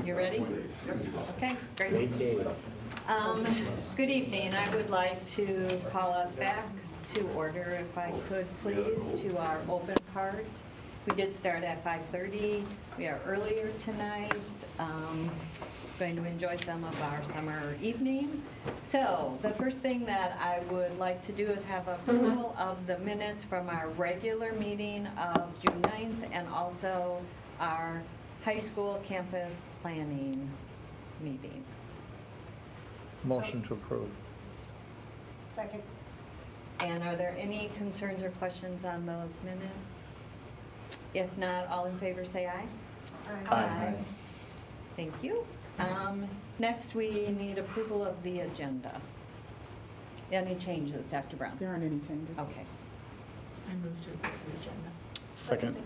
You ready? Okay, great. Good evening. I would like to call us back to order, if I could please, to our open part. We did start at 5:30. We are earlier tonight. Going to enjoy some of our summer evening. So the first thing that I would like to do is have approval of the minutes from our regular meeting of June 9th and also our high school campus planning meeting. Motion to approve. Second. And are there any concerns or questions on those minutes? If not, all in favor say aye. Aye. Thank you. Next, we need approval of the agenda. Any changes, Dr. Brown? There aren't any changes. Okay. I move to approve the agenda. Second.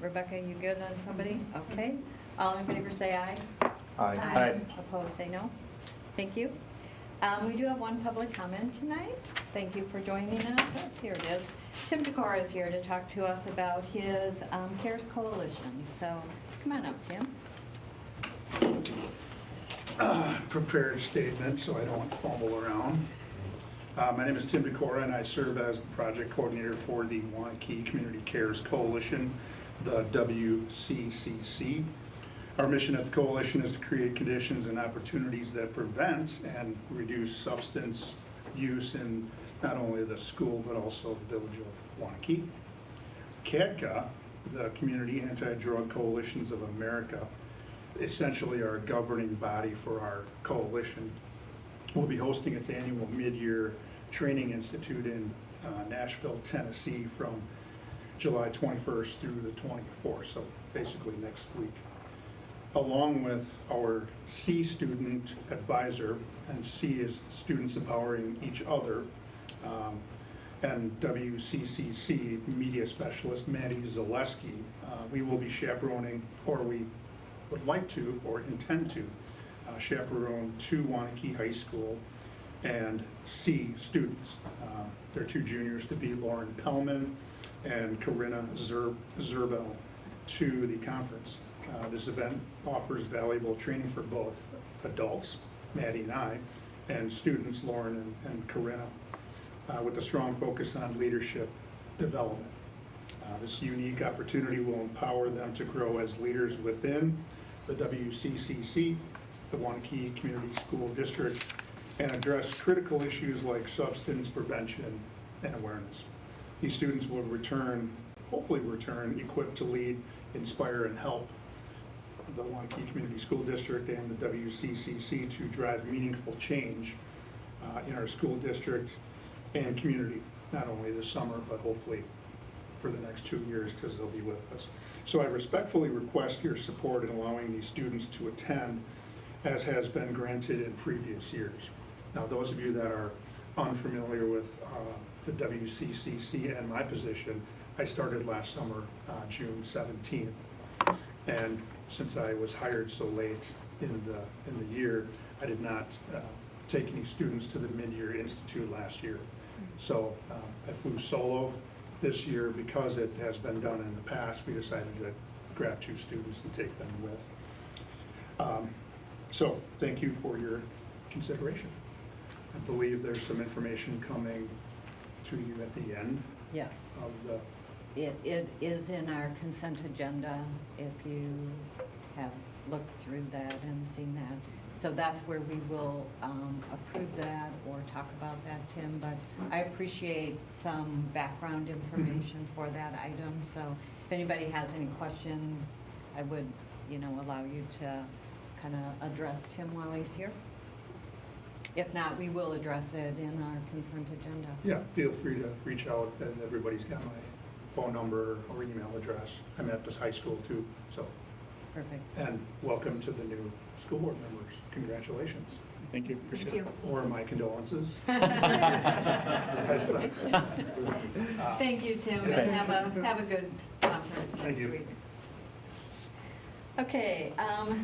Rebecca, you good on somebody? Okay. All in favor say aye. Aye. Opposed say no. Thank you. We do have one public comment tonight. Thank you for joining us. Oh, here it is. Tim Decora is here to talk to us about his CARES Coalition. So come on up, Tim. Prepared statement so I don't fumble around. My name is Tim Decora and I serve as the project coordinator for the Waunakee Community Cares Coalition, the WCCC. Our mission at the coalition is to create conditions and opportunities that prevent and reduce substance use in not only the school but also the village of Waunakee. CADCA, the Community Anti-Drug Coalitions of America, essentially our governing body for our coalition, will be hosting its annual mid-year training institute in Nashville, Tennessee from July 21st through the 24th, so basically next week. Along with our C student advisor, and C is students empowering each other, and WCCC media specialist Maddie Zaleski, we will be chaperoning, or we would like to or intend to chaperone 2 Waunakee High School and C students. They're 2 juniors to be Lauren Pellman and Corinna Zerbel to the conference. This event offers valuable training for both adults, Maddie and I, and students, Lauren and Corinna, with a strong focus on leadership development. This unique opportunity will empower them to grow as leaders within the WCCC, the Waunakee Community School District, and address critical issues like substance prevention and awareness. These students will hopefully return equipped to lead, inspire, and help the Waunakee Community School District and the WCCC to drive meaningful change in our school district and community, not only this summer, but hopefully for the next 2 years because they'll be with us. So I respectfully request your support in allowing these students to attend as has been granted in previous years. Now, those of you that are unfamiliar with the WCCC and my position, I started last summer, June 17th. And since I was hired so late in the year, I did not take any students to the mid-year institute last year. So I flew solo this year because it has been done in the past. We decided to grab 2 students and take them with. So thank you for your consideration. I believe there's some information coming to you at the end Yes. of the. It is in our consent agenda if you have looked through that and seen that. So that's where we will approve that or talk about that, Tim. But I appreciate some background information for that item. So if anybody has any questions, I would, allow you to kind of address Tim while he's here. If not, we will address it in our consent agenda. Yeah, feel free to reach out, and everybody's got my phone number or email address. I'm at this high school too, so. Perfect. And welcome to the new school board members. Congratulations. Thank you. Thank you. Or my condolences. Thank you, Tim, and have a good conference Thank next you. week. Okay,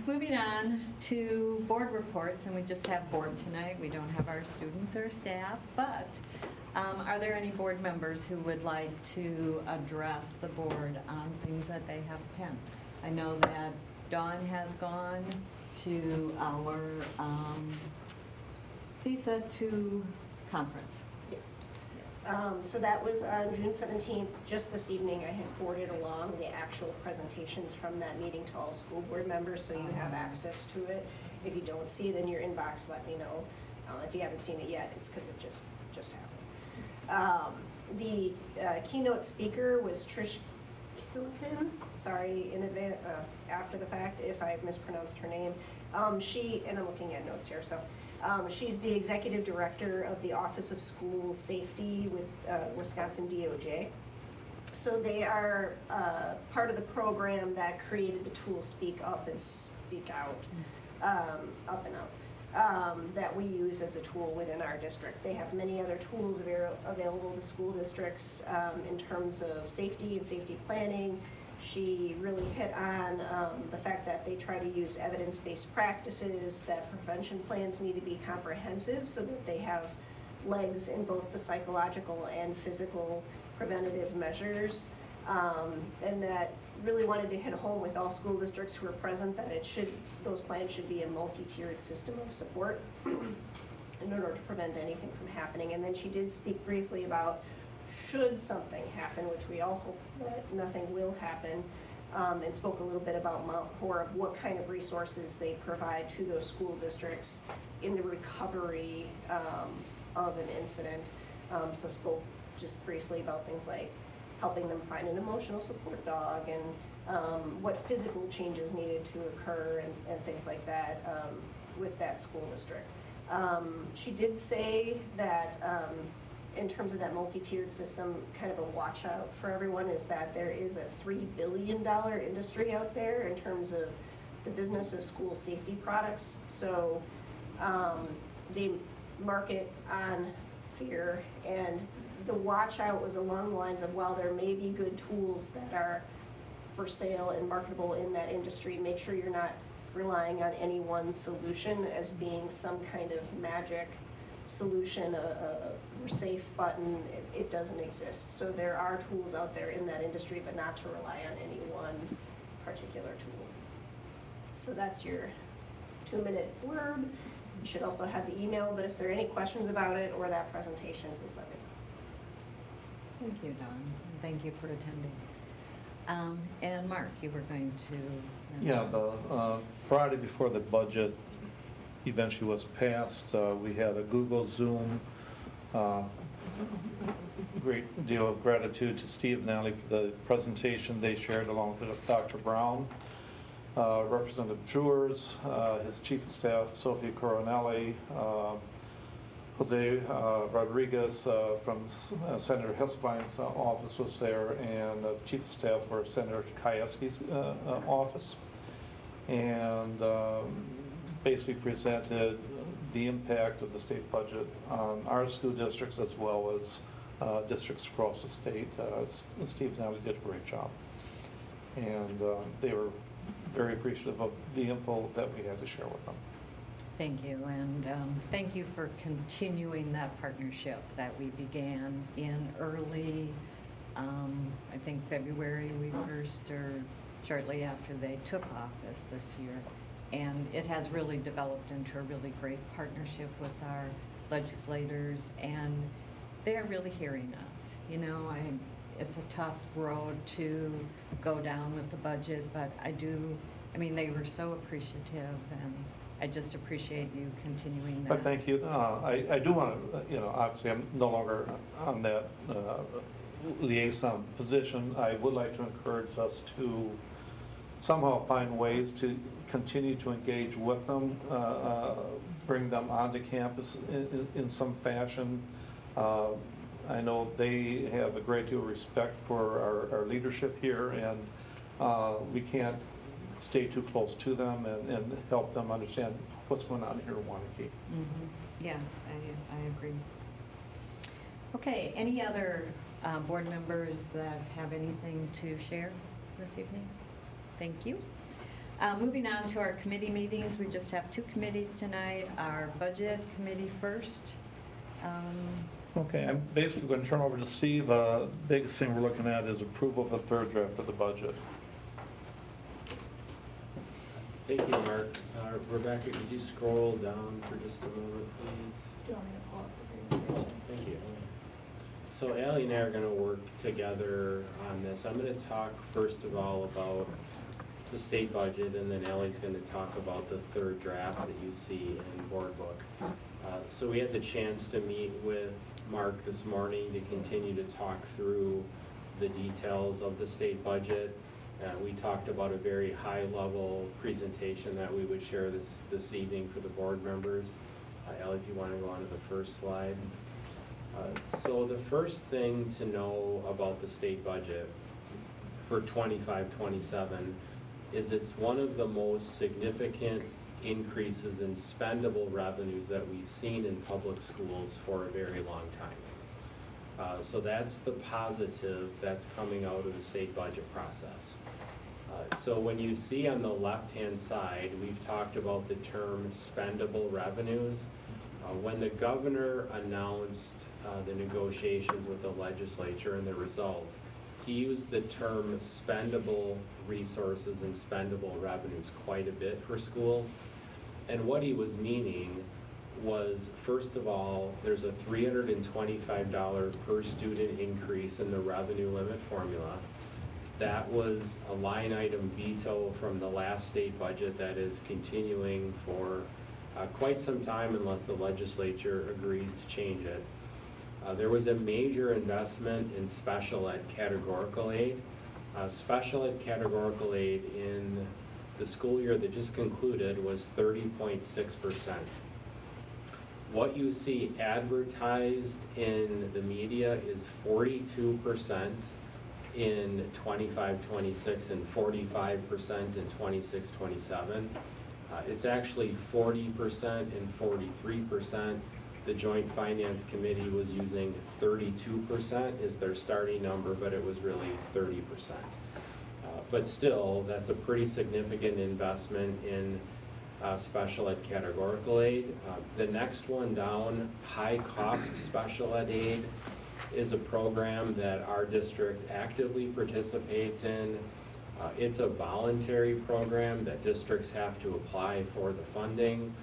moving on to board reports, and we just have board tonight. We don't have our students or staff, but are there any board members who would like to address the board on things that they have penned? I know that Dawn has gone to our CISA 2 conference. Yes. So that was on June 17th, just this evening. I had forwarded along the actual presentations from that meeting to all school board members, so you have access to it. If you don't see it in your inbox, let me know. If you haven't seen it yet, it's because it just happened. The keynote speaker was Trish Kilpin, sorry in advance, after the fact if I mispronounced her name. And I'm looking at notes here, so she's the executive director of the Office of School Safety with Wisconsin DOJ. So they are part of the program that created the tool Speak Up and Speak Out, Up and Out, that we use as a tool within our district. They have many other tools available to school districts in terms of safety and safety planning. She really hit on the fact that they try to use evidence-based practices, that prevention plans need to be comprehensive so that they have legs in both the psychological and physical preventative measures, and that really wanted to hit home with all school districts who are present that those plans should be a multi-tiered system of support in order to prevent anything from happening. And then she did speak briefly about should something happen, which we all hope that nothing will happen, and spoke a little bit about Mount Horeb, what kind of resources they provide to those school districts in the recovery of an incident. So spoke just briefly about things like helping them find an emotional support dog and what physical changes needed to occur and things like that with that school district. She did say that in terms of that multi-tiered system, kind of a watch out for everyone is that there is a $3 billion industry out there in terms of the business of school safety products. So they market on fear, and the watch out was along the lines of, while there may be good tools that are for sale and marketable in that industry, make sure you're not relying on any one solution as being some kind of magic solution, a safe button. It doesn't exist. So there are tools out there in that industry, but not to rely on any one particular tool. So that's your 2-minute blurb. You should also have the email, but if there are any questions about it or that presentation, please let me know. Thank you, Dawn. and Thank you for attending. And Mark, you were going to... Yeah, the Friday before the budget eventually was passed, we had a Google Zoom. Great deal of gratitude to Steve and Natalie for the presentation they shared along with Dr. Brown. Representative Jewers, his Chief of Staff, Sophia Coronelli, Jose Rodriguez from Senator Hesselbein's office was there, and the Chief of Staff for Senator Kajewski's office, and basically presented the impact of the state budget on our school districts as well as districts across the state. Steve and Natalie did a great job, and they were very appreciative of the info that we had to share with them. Thank you, and thank you for continuing that partnership that we began in early, I think February we first, or shortly after they took office this year. And it has really developed into a really great partnership with our legislators, and they are really hearing us. You know, it's a tough road to go down with the budget, but I mean, they were so appreciative, and I just appreciate you continuing that. But thank you. I do want to, obviously I'm no longer on that liaison position. I would like to encourage us to somehow find ways to continue to engage with them, bring them onto campus in some fashion. I know they have a great deal of respect for our leadership here, and we can't stay too close to them and help them understand what's going on here in Waunakee. Mm-hmm. Yeah, I agree. Okay, any other board members that have anything to share this evening? Thank you. Moving on to our committee meetings, we just have 2 committees tonight. Our budget committee first. Okay, I'm basically going to turn over to Steve. Biggest thing we're looking at is approval of the 3rd draft of the budget. Thank you, Mark. Rebecca, could you scroll down for just a moment, please? Do you want me to pull up the presentation? Thank you. So Ally and I are gonna work together on this. I'm gonna talk first of all about the state budget, and then Ally's gonna talk about the third draft that you see in board book. So we had the chance to meet with Mark this morning to continue to talk through the details of the state budget. We talked about a very high-level presentation that we would share this evening for the board members. Ally, if you want to go on to the first slide. So the first thing to know about the state budget for 25-27 is it's one of the most significant increases in spendable revenues that we've seen in public schools for a very long time. So that's the positive that's coming out of the state budget process. So when you see on the left-hand side, we've talked about the term spendable revenues. When the governor announced the negotiations with the legislature and the result, he used the term spendable resources and spendable revenues quite a bit for schools. And what he was meaning was, first of all, there's a $325 per student increase in the revenue limit formula. That was a line item veto from the last state budget that is continuing for quite some time unless the legislature agrees to change it. There was a major investment in special ed categorical aid. Special ed categorical aid in the school year that just concluded was 30.6%. What you see advertised in the media is 42% in 25-26 and 45% in 26-27. It's actually 40% and 43%. The Joint Finance Committee was using 32% as their starting number, but it was really 30%. But still, that's a pretty significant investment in special ed categorical aid. The next one down, high-cost special ed aid, is a program that our district actively participates in. It's a voluntary program that districts have to apply for the funding.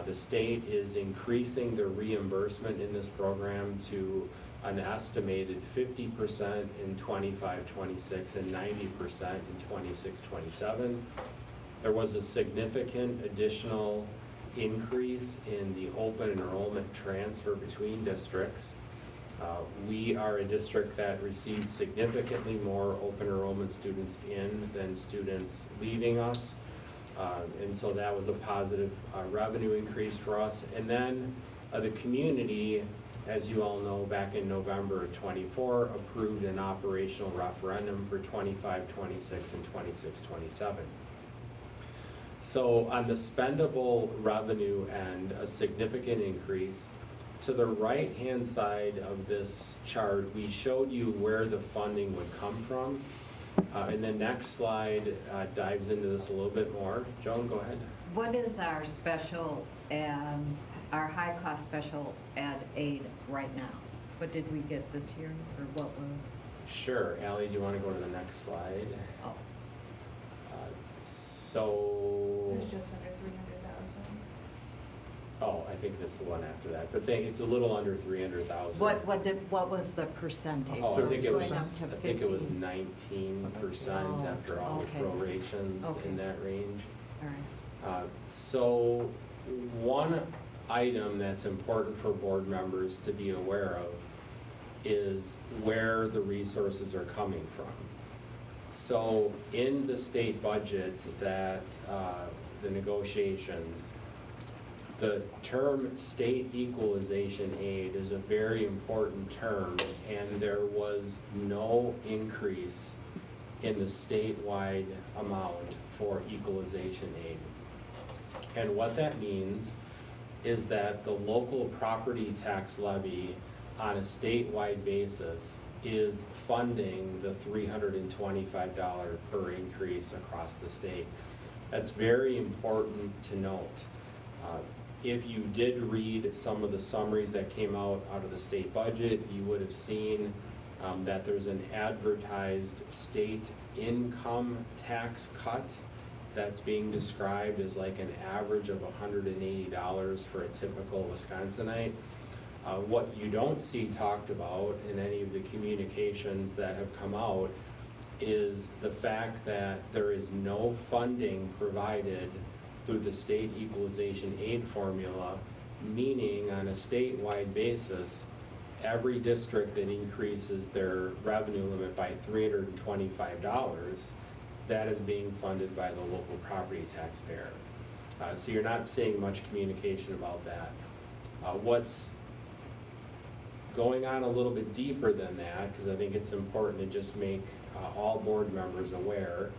The state is increasing the reimbursement in this program to an estimated 50% in 25-26 and 90% in 26-27. There was a significant additional increase in the open enrollment transfer between districts. We are a district that receives significantly more open enrollment students in than students leaving us. And so that was a positive revenue increase for us. And then the community, as you all know, back in November of 24, approved an operational referendum for 25-26 and 26-27. So on the spendable revenue end, a significant increase. To the right-hand side of this chart, we showed you where the funding would come from. And the next slide dives into this a little bit more. Joan, go ahead. What is our special ed, our high-cost special ed aid right now? What did we get this year, or what was? Sure. Ally, do you want to go to the next slide? Oh, So. It's just under 300,000. Oh, I think this is the one after that, but it's a little under 300,000. what was the percentage? Oh, So I think it's it was, going up to I think it was 50. 19% Oh, after all okay. the prorations Okay. in that range. All right. So one item that's important for board members to be aware of is where the resources are coming from. So in the state budget that the negotiations, the term state equalization aid is a very important term, and there was no increase in the statewide amount for equalization aid. And what that means is that the local property tax levy on a statewide basis is funding the $325 per increase across the state. That's very important to note. If you did read some of the summaries that came out of the state budget, you would have seen that there's an advertised state income tax cut that's being described as like an average of $180 for a typical Wisconsinite. What you don't see talked about in any of the communications that have come out is the fact that there is no funding provided through the state equalization aid formula, meaning on a statewide basis, every district that increases their revenue limit by $325, that is being funded by the local property taxpayer. So you're not seeing much communication about that. What's going on a little bit deeper than that, because I think it's important to just make all board members aware,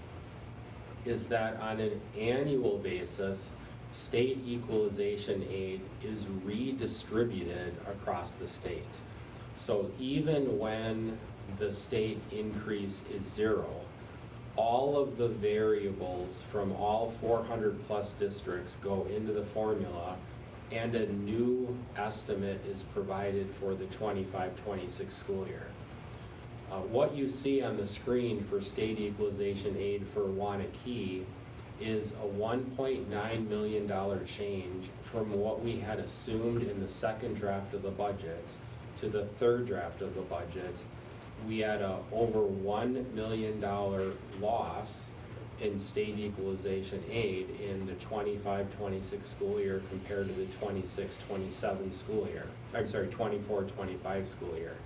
is that on an annual basis, state equalization aid is redistributed across the state. So even when the state increase is zero, all of the variables from all 400 plus districts go into the formula, and a new estimate is provided for the 25-26 school year. What you see on the screen for state equalization aid for Waunakee is a $1.9 million change from what we had assumed in the second draft of the budget to the third draft of the budget. We had a over $1 million loss in state equalization aid in the 25-26 school year compared to the 26-27 school year. I'm sorry, 24-25 school year.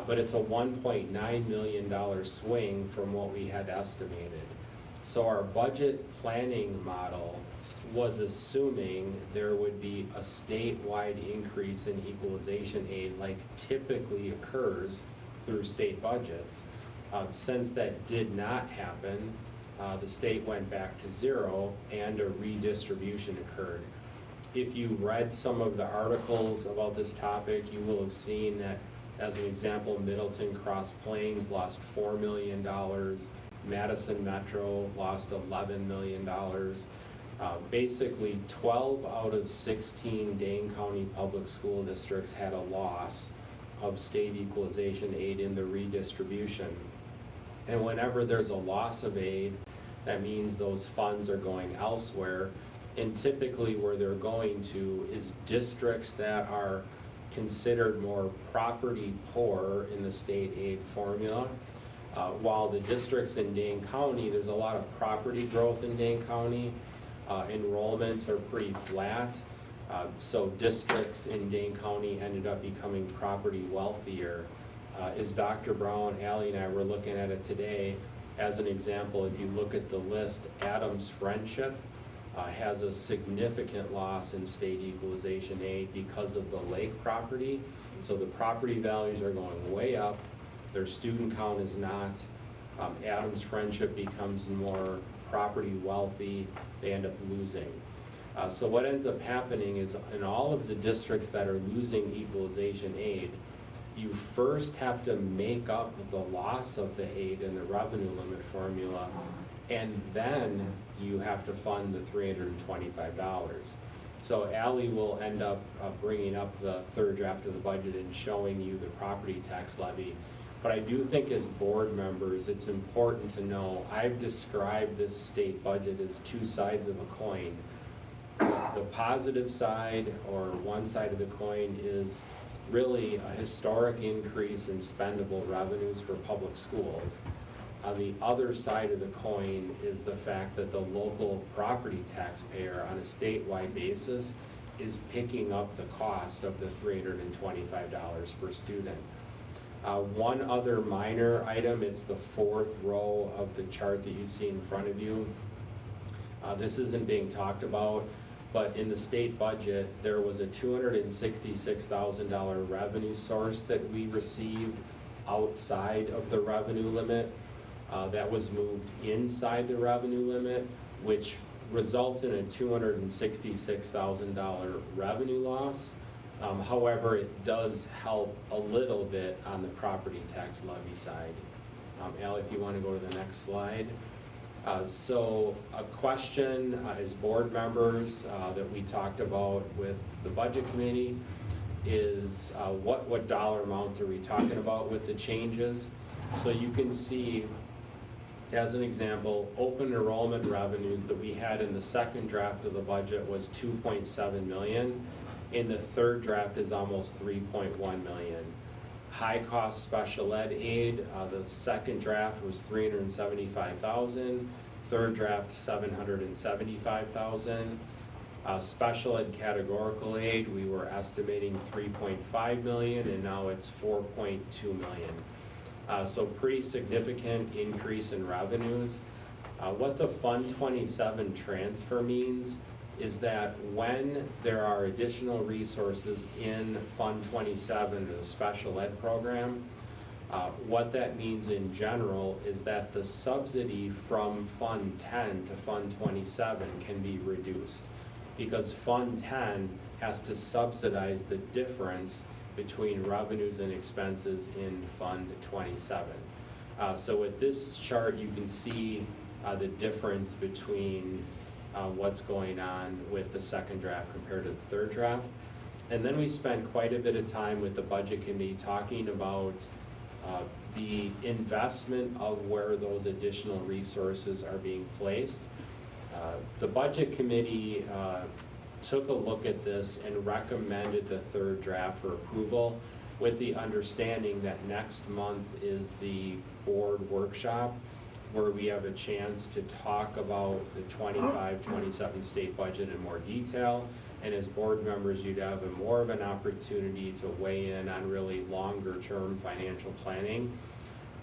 But it's a $1.9 million swing from what we had estimated. So our budget planning model was assuming there would be a statewide increase in equalization aid like typically occurs through state budgets. Since that did not happen, the state went back to zero and a redistribution occurred. If you read some of the articles about this topic, you will have seen that, as an example, Middleton Cross Plains lost $4 million, Madison Metro lost $11 million. Basically, 12 out of 16 Dane County public school districts had a loss of state equalization aid in the redistribution. And whenever there's a loss of aid, that means those funds are going elsewhere. And typically where they're going to is districts that are considered more property poor in the state aid formula. While the districts in Dane County, there's a lot of property growth in Dane County. Enrollments are pretty flat. So districts in Dane County ended up becoming property wealthier. As Dr. Brown, Allie, and I were looking at it today, as an example, if you look at the list, Adams Friendship has a significant loss in state equalization aid because of the lake property. So the property values are going way up, their student count is not. Adams Friendship becomes more property wealthy, they end up losing. So what ends up happening is in all of the districts that are losing equalization aid, you first have to make up the loss of the aid in the revenue limit formula, and then you have to fund the $325. So Allie will end up bringing up the third draft of the budget and showing you the property tax levy. But I do think as board members, it's important to know, I've described this state budget as two sides of a coin. The positive side, or one side of the coin, is really a historic increase in spendable revenues for public schools. On the other side of the coin is the fact that the local property taxpayer on a statewide basis is picking up the cost of the $325 per student. One other minor item, it's the fourth row of the chart that you see in front of you. This isn't being talked about, but in the state budget, there was a $266,000 revenue source that we received outside of the revenue limit. That was moved inside the revenue limit, which results in a $266,000 revenue loss. However, it does help a little bit on the property tax levy side. Al, if you want to go to the next slide. So a question as board members that we talked about with the budget committee is what dollar amounts are we talking about with the changes? So you can see as an example, open enrollment revenues that we had in the second draft of the budget was 2.7 million. In the third draft is almost 3.1 million. High-cost special ed aid, the second draft was 375,000, third draft 775,000. Special ed categorical aid, we were estimating 3.5 million, and now it's 4.2 million. So pretty significant increase in revenues. What the Fund 27 transfer means is that when there are additional resources in Fund 27, the special ed program, what that means in general is that the subsidy from Fund 10 to Fund 27 can be reduced, because Fund 10 has to subsidize the difference between revenues and expenses in Fund 27. So with this chart, you can see the difference between what's going on with the second draft compared to the third draft. And then we spent quite a bit of time with the Budget Committee talking about the investment of where those additional resources are being placed. The Budget Committee took a look at this and recommended the third draft for approval, with the understanding that next month is the board workshop where we have a chance to talk about the 25-27 state budget in more detail. And as board members, you'd have more of an opportunity to weigh in on really longer term financial planning.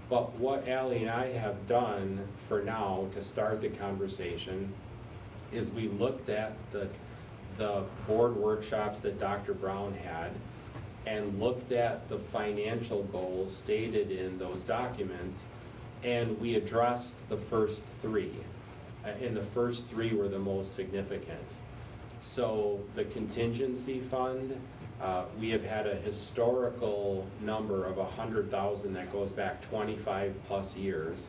But what Ally and I have done for now to start the conversation is we looked at the board workshops that Dr. Brown had and looked at the financial goals stated in those documents, and we addressed the first three. And the first three were the most significant. So the contingency fund, we have had a historical number of 100,000 that goes back 25 plus years.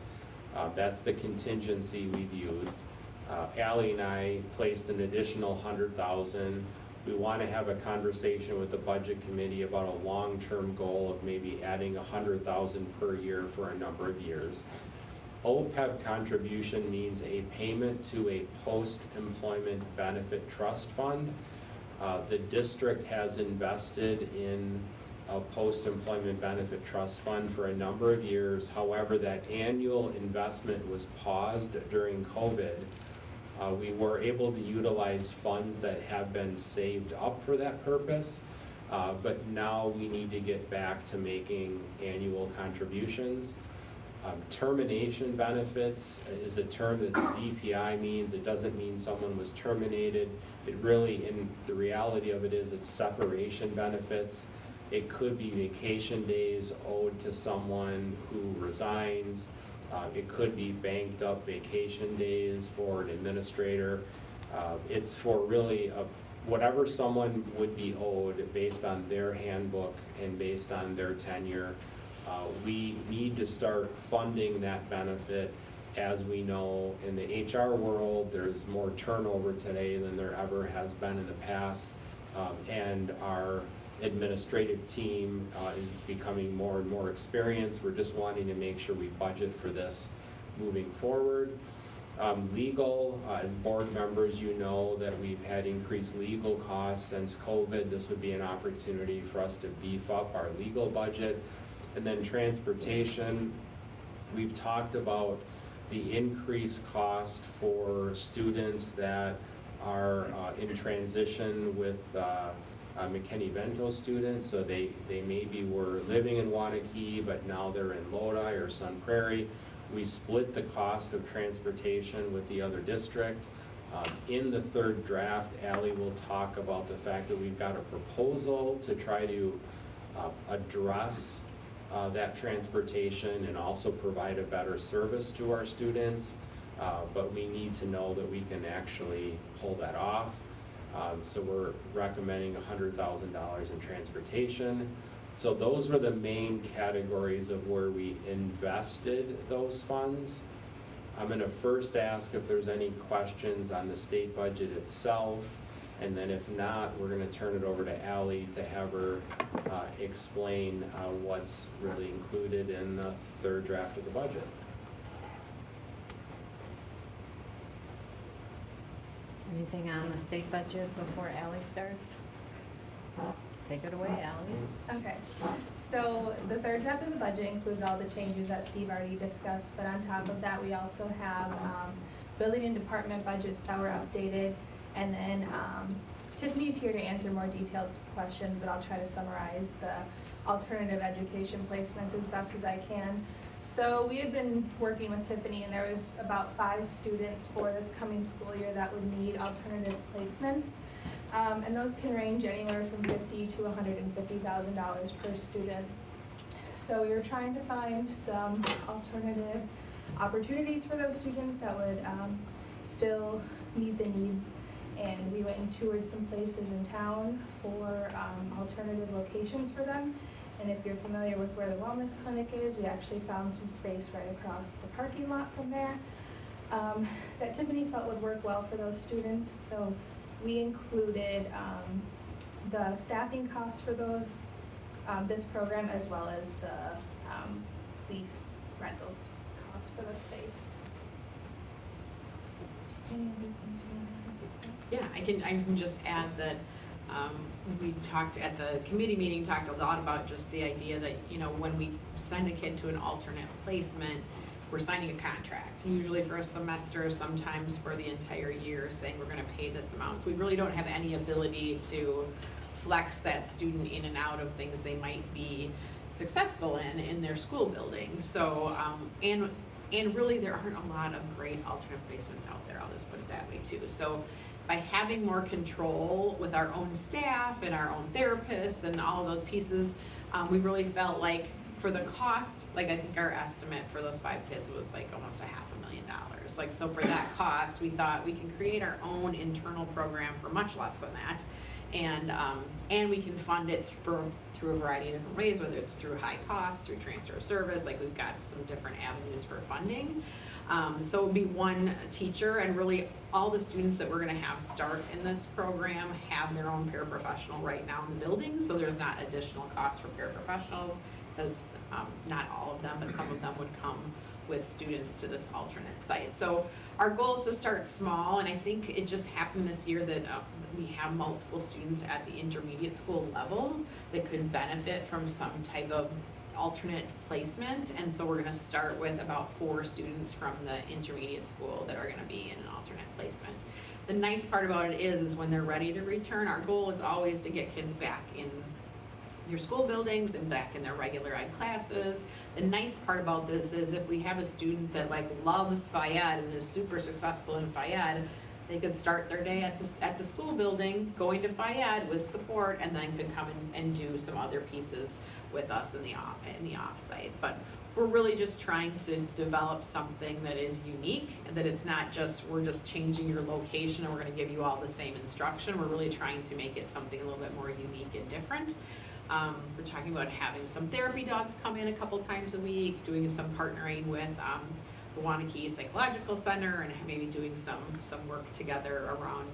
That's the contingency we've used. Ally and I placed an additional 100,000. We want to have a conversation with the Budget Committee about a long-term goal of maybe adding 100,000 per year for a number of years. OPEB contribution means a payment to a post-employment benefit trust fund. The district has invested in a post-employment benefit trust fund for a number of years. However, that annual investment was paused during COVID. We were able to utilize funds that have been saved up for that purpose, but now we need to get back to making annual contributions. Termination benefits is a term that the DPI means. It doesn't mean someone was terminated. It really, in the reality of it is, it's separation benefits. It could be vacation days owed to someone who resigns. It could be banked up vacation days for an administrator. It's for really whatever someone would be owed based on their handbook and based on their tenure. We need to start funding that benefit. As we know, in the HR world, there's more turnover today than there ever has been in the past, and our administrative team is becoming more and more experienced. We're just wanting to make sure we budget for this moving forward. Legal, as board members, you know that we've had increased legal costs since COVID. This would be an opportunity for us to beef up our legal budget. And then transportation, we've talked about the increased cost for students that are in transition with McKinney-Vento students. So they maybe were living in Waunakee, but now they're in Lodi or Sun Prairie. We split the cost of transportation with the other district. In the third draft, Ally will talk about the fact that we've got a proposal to try to address that transportation and also provide a better service to our students. But we need to know that we can actually pull that off. So we're recommending $100,000 in transportation. So those were the main categories of where we invested those funds. I'm going to first ask if there's any questions on the state budget itself, and then if not, we're going to turn it over to Ally to have her explain what's really included in the third draft of the budget. Anything on the state budget before Ally starts? Take it away, Ally. Okay, so the third draft of the budget includes all the changes that Steve already discussed, but on top of that, we also have building and department budgets that were updated. And then Tiffany's here to answer more detailed questions, but I'll try to summarize the alternative education placements as best as I can. So we had been working with Tiffany, and there was about 5 students for this coming school year that would need alternative placements. And those can range anywhere from $50,000 to $150,000 per student. So we were trying to find some alternative opportunities for those students that would still meet the needs. And we went and toured some places in town for alternative locations for them. And if you're familiar with where the wellness clinic is, we actually found some space right across the parking lot from there that Tiffany felt would work well for those students. So we included the staffing costs for those, this program, as well as the lease rentals costs for the space. Any other things you want to add? Yeah, I can just add that we talked at the committee meeting, talked a lot about just the idea that, you know, when we send a kid to an alternate placement, we're signing a contract, usually for a semester, sometimes for the entire year, saying we're gonna pay this amount. So we really don't have any ability to flex that student in and out of things they might be successful in their school building. So, and really there aren't a lot of great alternate placements out there, I'll just put it that way too. So by having more control with our own staff and our own therapists and all of those pieces, we really felt like for the cost, like I think our estimate for those 5 kids was like almost $500,000. Like, so for that cost, we thought we can create our own internal program for much less than that. And we can fund it through a variety of different ways, whether it's through high cost, through transfer of service, like we've got some different avenues for funding. So it would be one teacher, and really all the students that we're gonna have start in this program have their own paraprofessional right now in the building, so there's not additional cost for paraprofessionals, because not all of them, but some of them would come with students to this alternate site. So our goal is to start small, and I think it just happened this year that we have multiple students at the intermediate school level that could benefit from some type of alternate placement, and so we're gonna start with about 4 students from the intermediate school that are gonna be in an alternate placement. The nice part about it is when they're ready to return, our goal is always to get kids back in your school buildings and back in their regular ed classes. The nice part about this is if we have a student that like loves Phi-Ed and is super successful in Phi-Ed, they could start their day at the school building, going to Phi-Ed with support, and then could come in and do some other pieces with us in the off-site. But we're really just trying to develop something that is unique, and that it's not just, we're just changing your location and we're gonna give you all the same instruction. We're really trying to make it something a little bit more unique and different. We're talking about having some therapy dogs come in a couple times a week, doing some partnering with the Waunakee Psychological Center, and maybe doing some work together around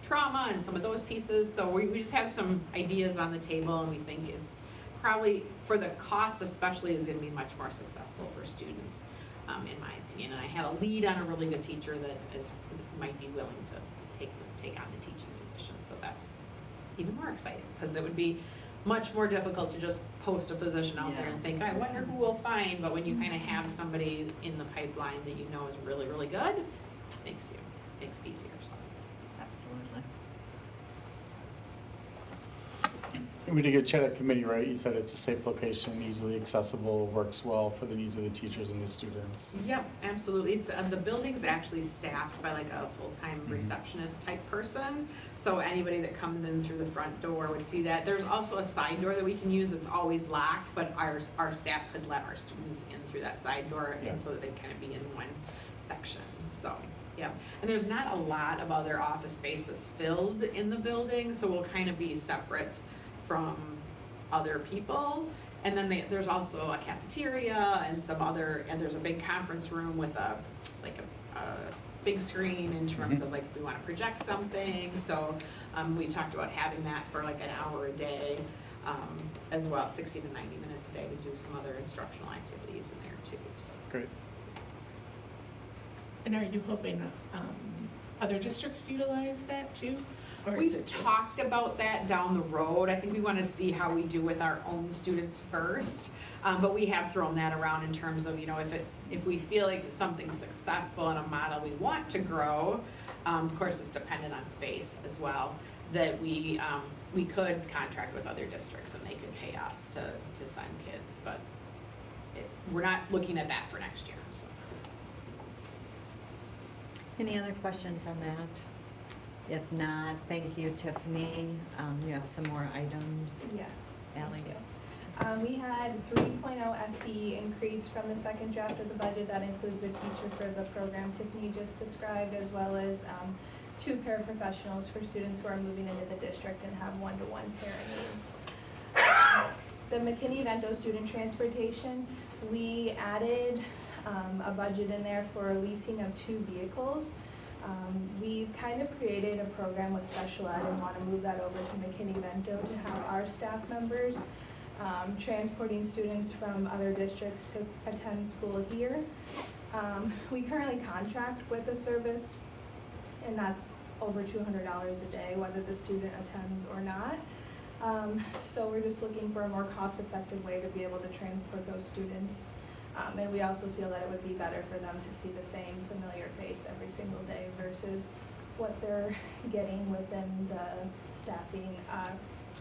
trauma and some of those pieces. So we just have some ideas on the table, and we think it's probably, for the cost especially, is gonna be much more successful for students, in my opinion. And I have a lead on a really good teacher that might be willing to take on the teaching position. So that's even more exciting, because it would be much more difficult to just post a position out there and think, I wonder who we'll find. But when you kind of have somebody in the pipeline that you know is really, really good, it makes it easier. So. Absolutely. We did get chat at committee, right? You said it's a safe location, easily accessible, works well for the needs of the teachers and the students. Yep, absolutely. It's the building's actually staffed by like a full-time receptionist type person. So anybody that comes in through the front door would see that. There's also a side door that we can use that's always locked, but our staff could let our students in through that side door, and so that they kind of be in one section. So. Yeah, and there's not a lot of other office space that's filled in the building, so we'll kind of be separate from other people. And then there's also a cafeteria and and there's a big conference room with a big screen in terms of like if we want to project something. So we talked about having that for like an hour a day as well, 60 to 90 minutes a day to do some other instructional activities in there too. So. Great. And are you hoping other districts utilize that too? Or is We've it just? talked about that down the road. I think we want to see how we do with our own students first. But we have thrown that around in terms of, if we feel like something's successful in a model we want to grow, of course, it's dependent on space as well, that we could contract with other districts and they could pay us to send kids, but we're not looking at that for next year, so. Any other questions on that? If not, thank you, Tiffany. You have some more items. Yes. Ally? Thank you. We had 3.0 FTE increase from the second draft of the budget. That includes the teacher for the program Tiffany just described, as well as 2 paraprofessionals for students who are moving into the district and have one-to-one para needs. The McKinney-Vento student transportation, we added a budget in there for leasing of 2 vehicles. We've kind of created a program with special ed and want to move that over to McKinney-Vento to have our staff members transporting students from other districts to attend school here. We currently contract with the service, and that's over $200 a day, whether the student attends or not. So we're just looking for a more cost-effective way to be able to transport those students. And we also feel that it would be better for them to see the same familiar face every single day versus what they're getting within the staffing,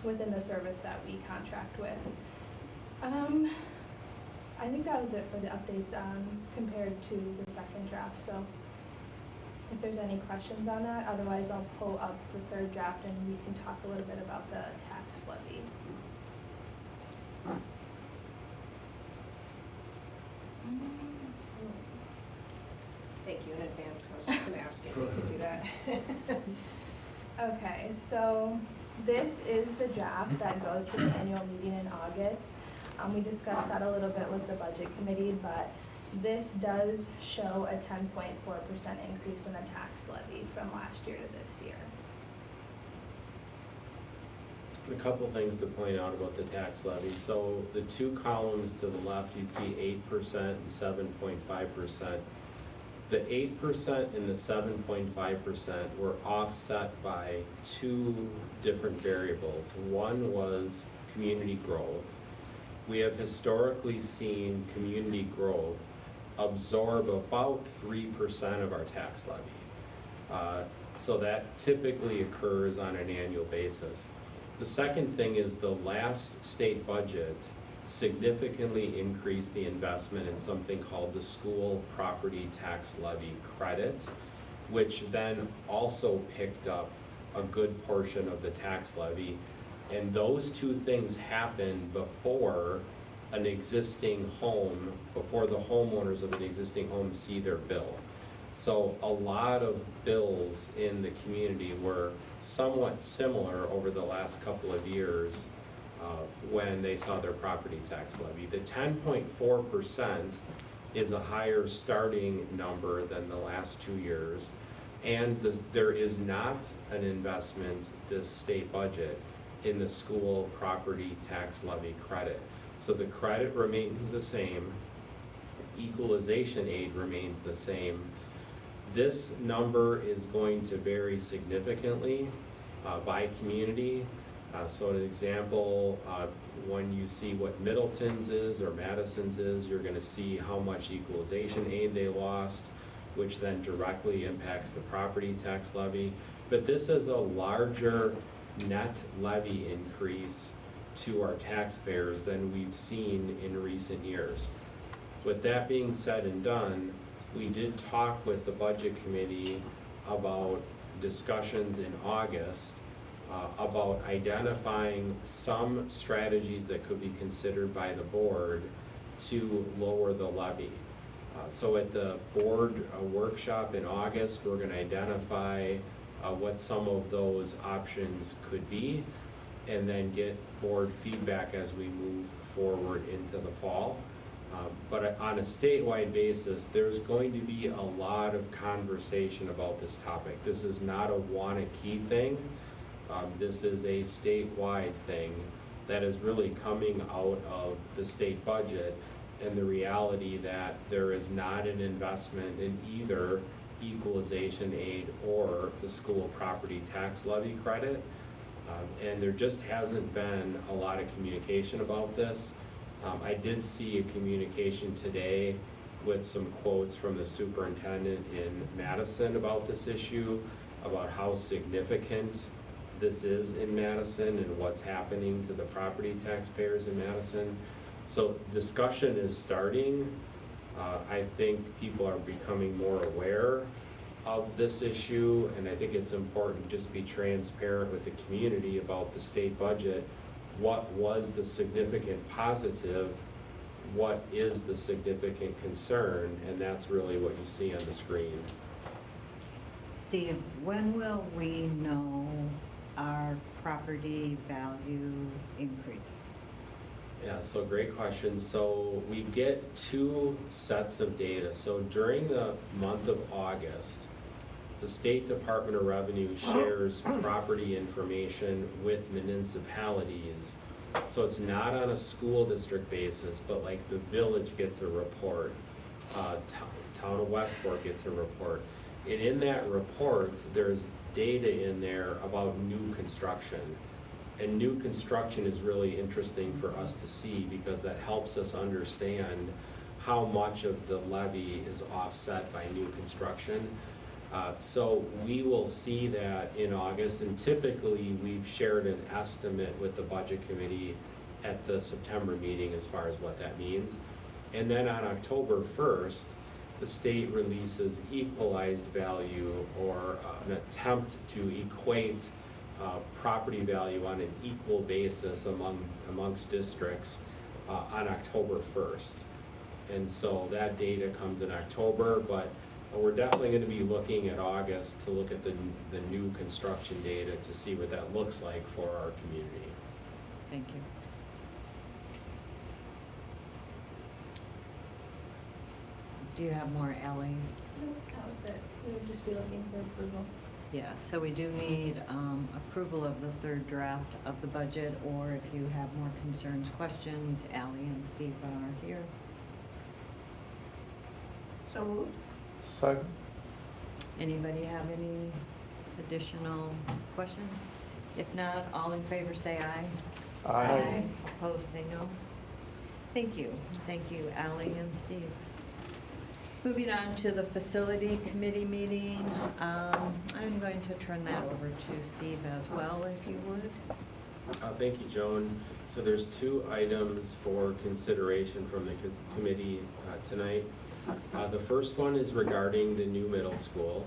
within the service that we contract with. I think that was it for the updates compared to the second draft. So if there's any questions on that, otherwise I'll pull up the third draft and we can talk a little bit about the tax levy. Thank you in advance, I was just gonna ask if you could do that. Okay, so this is the draft that goes to the annual meeting in August. We discussed that a little bit with the budget committee, but this does show a 10.4% increase in the tax levy from last year to this year. A couple things to point out about the tax levy. So the 2 columns to the left, you see 8% and 7.5%. The 8% and the 7.5% were offset by 2 different variables. One was community growth. We have historically seen community growth absorb about 3% of our tax levy. So that typically occurs on an annual basis. The second thing is the last state budget significantly increased the investment in something called the school property tax levy credit, which then also picked up a good portion of the tax levy. And those 2 things happen before an existing home, before the homeowners of an existing home see their bill. So a lot of bills in the community were somewhat similar over the last couple of years when they saw their property tax levy. The 10.4% is a higher starting number than the last 2 years. And there is not an investment, this state budget, in the school property tax levy credit. So the credit remains the same, equalization aid remains the same. This number is going to vary significantly by community. So an example, when you see what Middleton's is or Madison's is, you're gonna see how much equalization aid they lost, which then directly impacts the property tax levy. But this is a larger net levy increase to our taxpayers than we've seen in recent years. With that being said and done, we did talk with the budget committee about discussions in August about identifying some strategies that could be considered by the board to lower the levy. So at the board workshop in August, we're going to identify what some of those options could be and then get board feedback as we move forward into the fall. But on a statewide basis, there's going to be a lot of conversation about this topic. This is not a Waunakee thing. This is a statewide thing that is really coming out of the state budget and the reality that there is not an investment in either equalization aid or the school property tax levy credit. And there just hasn't been a lot of communication about this. I did see a communication today with some quotes from the superintendent in Madison about this issue, about how significant this is in Madison and what's happening to the property taxpayers in Madison. So discussion is starting. I think people are becoming more aware of this issue, and I think it's important to just be transparent with the community about the state budget. What was the significant positive? What is the significant concern? And that's really what you see on the screen. Steve, when will we know our property value increase? Yeah, so great question. So we get 2 sets of data. So during the month of August, the State Department of Revenue shares property information with municipalities. So it's not on a school district basis, but like the village gets a report, town of Westport gets a report. And in that report, there's data in there about new construction. And new construction is really interesting for us to see because that helps us understand how much of the levy is offset by new construction. So we will see that in August, and typically we've shared an estimate with the budget committee at the September meeting as far as what that means. And then on October 1st, the state releases equalized value, or an attempt to equate property value on an equal basis amongst districts on October 1st. And so that data comes in October, but we're definitely going to be looking at August to look at the new construction data to see what that looks like for our community. Thank you. Do you have more, Ally? That was it. We would just be looking for approval. Yeah, so we do need approval of the third draft of the budget, or if you have more concerns, questions, Ally and Steve are here. So moved. Second. Anybody have any additional questions? If not, all in favor say aye. Aye. Opposed, say no. Thank you. Thank you, Ally and Steve. Moving on to the facility committee meeting, I'm going to turn that over to Steve as well, if you would. Thank you, Joan. So there's 2 items for consideration from the committee tonight. The first one is regarding the new middle school.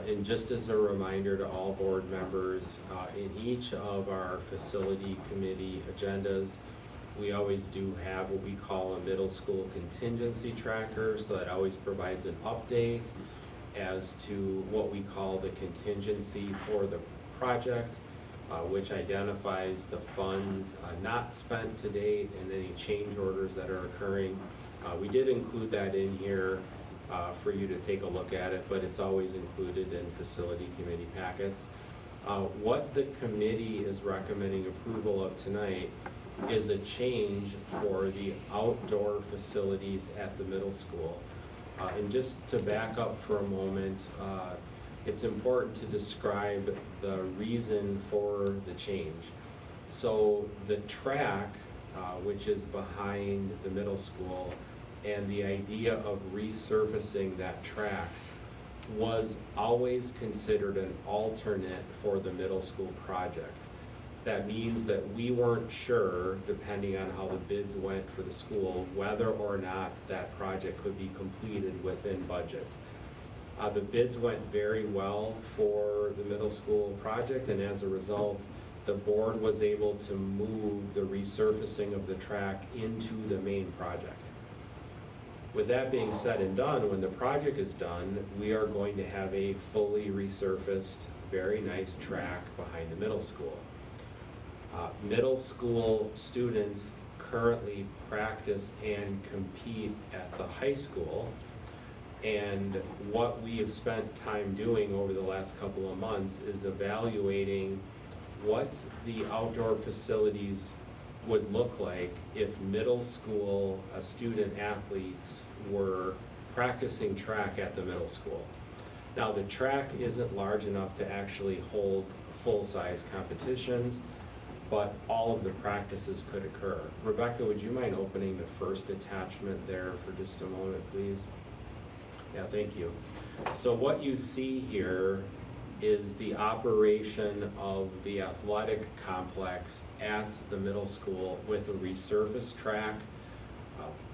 And just as a reminder to all board members, in each of our facility committee agendas, we always do have what we call a middle school contingency tracker, so that always provides an update as to what we call the contingency for the project, which identifies the funds not spent to date and any change orders that are occurring. We did include that in here for you to take a look at it, but it's always included in facility committee packets. What the committee is recommending approval of tonight is a change for the outdoor facilities at the middle school. And just to back up for a moment, it's important to describe the reason for the change. So the track, which is behind the middle school, and the idea of resurfacing that track was always considered an alternate for the middle school project. That means that we weren't sure, depending on how the bids went for the school, whether or not that project could be completed within budget. The bids went very well for the middle school project, and as a result, the board was able to move the resurfacing of the track into the main project. With that being said and done, when the project is done, we are going to have a fully resurfaced, very nice track behind the middle school. Middle school students currently practice and compete at the high school, and what we have spent time doing over the last couple of months is evaluating what the outdoor facilities would look like if middle school student athletes were practicing track at the middle school. Now, the track isn't large enough to actually hold full-size competitions, but all of the practices could occur. Rebecca, would you mind opening the first attachment there for just a moment, please? Yeah, thank you. So what you see here is the operation of the athletic complex at the middle school with a resurfaced track.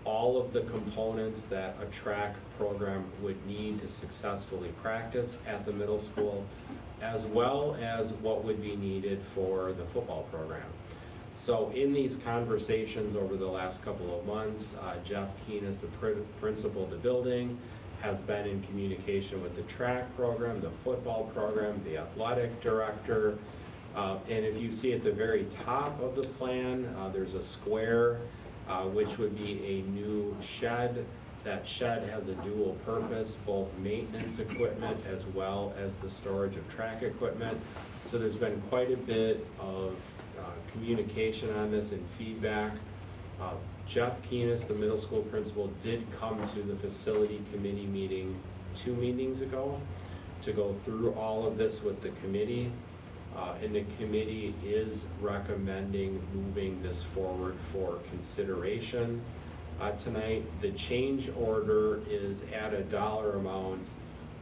All of the components that a track program would need to successfully practice at the middle school, as well as what would be needed for the football program. So in these conversations over the last couple of months, Jeff Keenis, the principal of the building, has been in communication with the track program, the football program, the athletic director. And if you see at the very top of the plan, there's a square, which would be a new shed. That shed has a dual purpose, both maintenance equipment as well as the storage of track equipment. So there's been quite a bit of communication on this and feedback. Jeff Keenis, the middle school principal, did come to the facility committee meeting 2 meetings ago to go through all of this with the committee. And the committee is recommending moving this forward for consideration tonight. The change order is at a dollar amount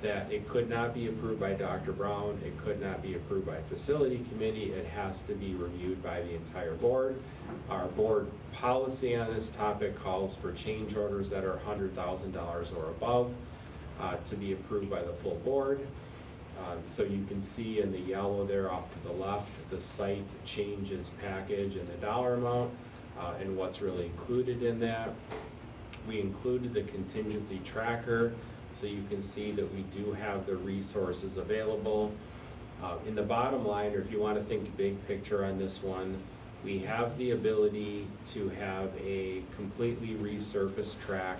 that it could not be approved by Dr. Brown, it could not be approved by facility committee, it has to be reviewed by the entire board. Our board policy on this topic calls for change orders that are $100,000 or above to be approved by the full board. So you can see in the yellow there off to the left, the site changes package and the dollar amount and what's really included in that. We included the contingency tracker, so you can see that we do have the resources available. In the bottom line, or if you want to think big picture on this one, we have the ability to have a completely resurfaced track.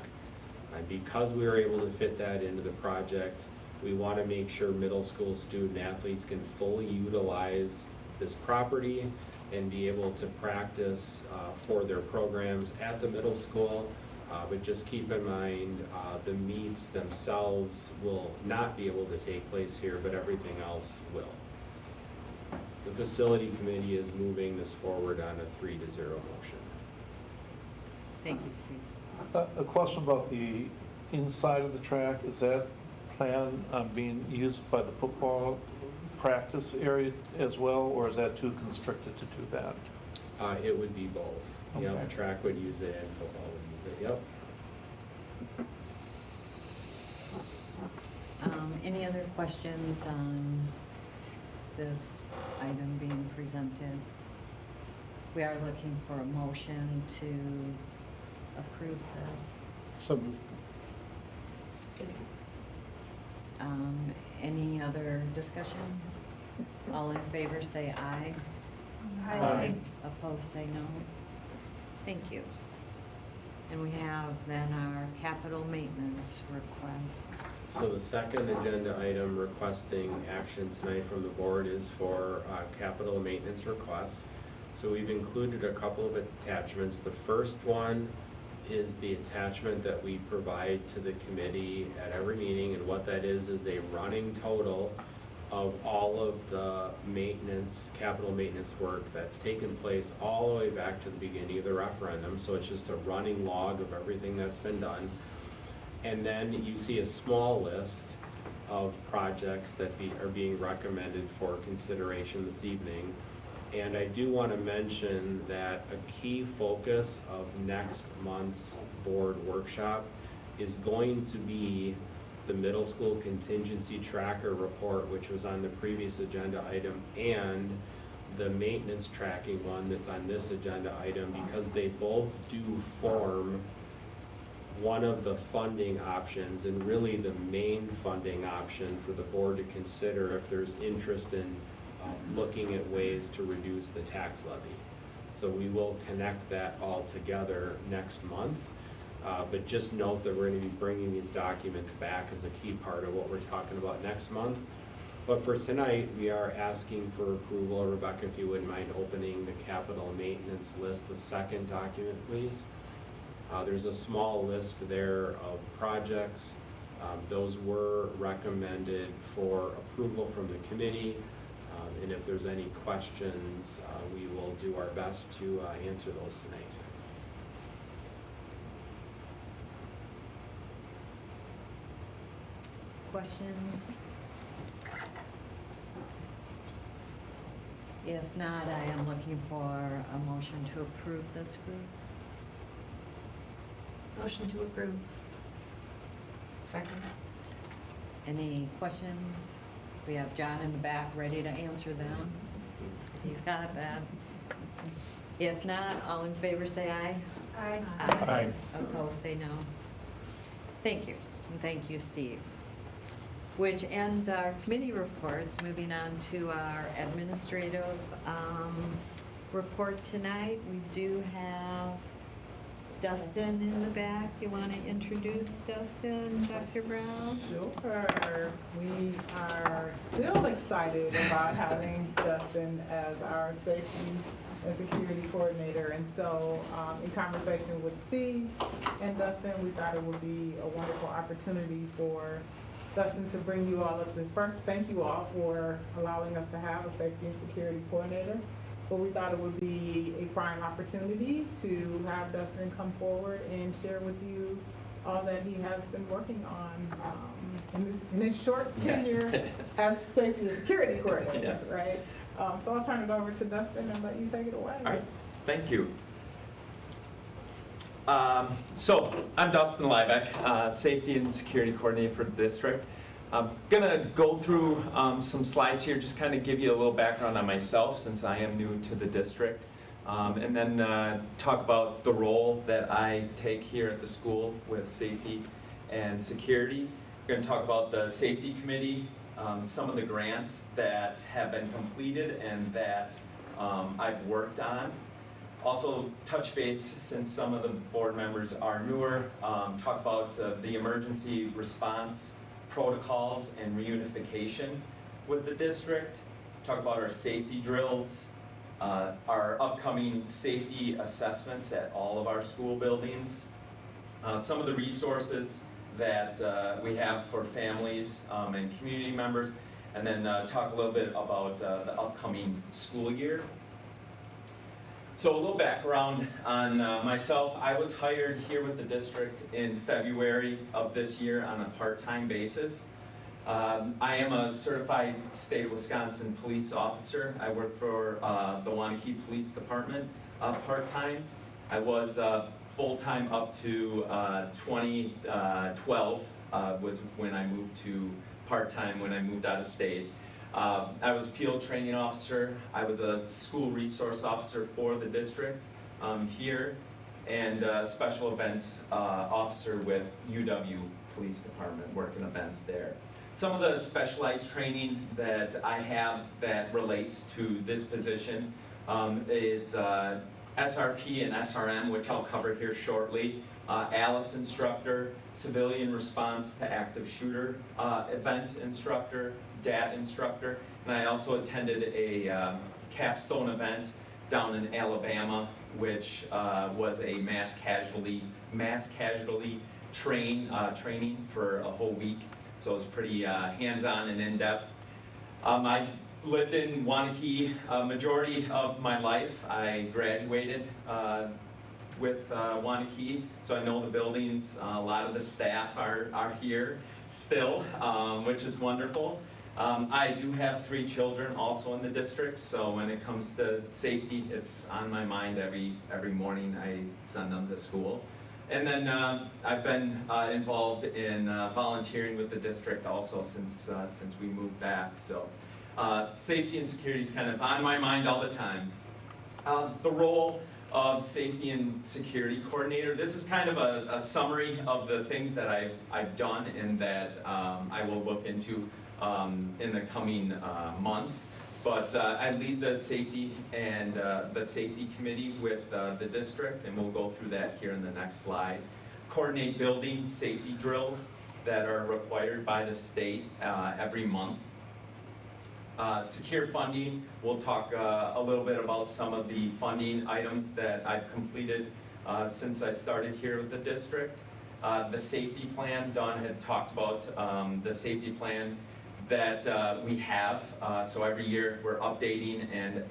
And because we were able to fit that into the project, we want to make sure middle school student athletes can fully utilize this property and be able to practice for their programs at the middle school. But just keep in mind, the meets themselves will not be able to take place here, but everything else will. The facility committee is moving this forward on a 3-0 motion. Thank you, Steve. A question about the inside of the track, is that plan on being used by the football practice area as well, or is that too constricted to do that? It would be both. Okay. Yep, track would use it and football would use it, yep. Any other questions on this item being presented? We are looking for a motion to approve this. So moved. Any other discussion? All in favor say aye. Aye. Opposed say no. Thank you. And we have then our capital maintenance request. So the second agenda item requesting action tonight from the board is for capital maintenance requests. So we've included a couple of attachments. The first one is the attachment that we provide to the committee at every meeting, and what that is a running total of all of the maintenance, capital maintenance work that's taken place all the way back to the beginning of the referendum. So it's just a running log of everything that's been done. And then you see a small list of projects that are being recommended for consideration this evening. And I do want to mention that a key focus of next month's board workshop is going to be the middle school contingency tracker report, which was on the previous agenda item, and the maintenance tracking one that's on this agenda item, because they both do form one of the funding options, and really the main funding option for the board to consider if there's interest in looking at ways to reduce the tax levy. So we will connect that all together next month. But just note that we're going to be bringing these documents back as a key part of what we're talking about next month. But for tonight, we are asking for approval. Rebecca, if you wouldn't mind opening the capital maintenance list, the second document, please. There's a small list there of projects Those were recommended for approval from the committee, and if there's any questions, we will do our best to answer those tonight. Questions? If not, I am looking for a motion to approve this group. Motion to approve. Second. Any questions? We have John in the back ready to answer them. He's got that. If not, all in favor say aye. Aye. Aye. Opposed, say no. Thank you, and thank you, Steve. Which ends our committee reports. Moving on to our administrative report tonight. We do have Dustin in the back. You want to introduce Dustin, Dr. Brown? Sure. We are still excited about having Dustin as our safety and security coordinator. And so in conversation with Steve and Dustin, we thought it would be a wonderful opportunity for Dustin to bring you all up to first thank you all for allowing us to have a safety and security coordinator. But we thought it would be a prime opportunity to have Dustin come forward and share with you all that he has been working on in his short tenure as safety and security coordinator, right? So I'll turn it over to Dustin and let you take it away. All right, thank you. So I'm Dustin Liebeck, Safety and Security Coordinator for the district. I'm gonna go through some slides here, just kind of give you a little background on myself since I am new to the district, and then talk about the role that I take here at the school with safety and security. We're gonna talk about the safety committee, some of the grants that have been completed and that I've worked on. Also touch base, since some of the board members are newer, talk about the emergency response protocols and reunification with the district, talk about our safety drills, our upcoming safety assessments at all of our school buildings, some of the resources that we have for families and community members, and then talk a little bit about the upcoming school year. So a little background on myself. I was hired here with the district in February of this year on a part-time basis. I am a certified state of Wisconsin police officer. I work for the Waunakee Police Department part-time. I was full-time up to 2012 was when I moved to part-time when I moved out of state. I was a field training officer. I was a school resource officer for the district here, and special events officer with UW Police Department, working events there. Some of the specialized training that I have that relates to this position is SRP and SRM, which I'll cover here shortly. ALICE instructor, civilian response to active shooter event instructor, DAT instructor, and I also attended a capstone event down in Alabama, which was a mass casualty training for a whole week. So it was pretty hands-on and in-depth. I lived in Waunakee a majority of my life. I graduated with Waunakee, so I know the buildings. A lot of the staff are here still, which is wonderful. I do have 3 children also in the district, so when it comes to safety, it's on my mind every morning I send them to school. And then I've been involved in volunteering with the district also since we moved back. So safety and security is kind of on my mind all the time. The role of safety and security coordinator. This is kind of a summary of the things that I've done and that I will look into in the coming months. But I lead the safety and the safety committee with the district, and we'll go through that here in the next slide. Coordinate building safety drills that are required by the state every month. Secure funding, we'll talk a little bit about some of the funding items that I've completed since I started here with the district. The safety plan, Dawn had talked about the safety plan that we have. So every year we're updating and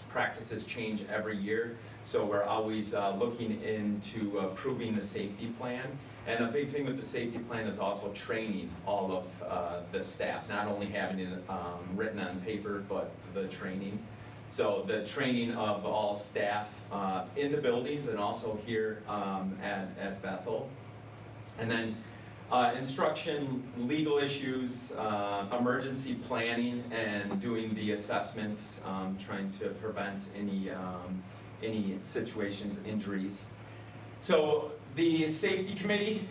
practices change every year. So we're always looking into improving the safety plan. And a big thing with the safety plan is also training all of the staff, not only having it written on paper, but the training. So the training of all staff in the buildings and also here at Bethel. And then instruction, legal issues, emergency planning, and doing the assessments, trying to prevent any situations, injuries. So the safety committee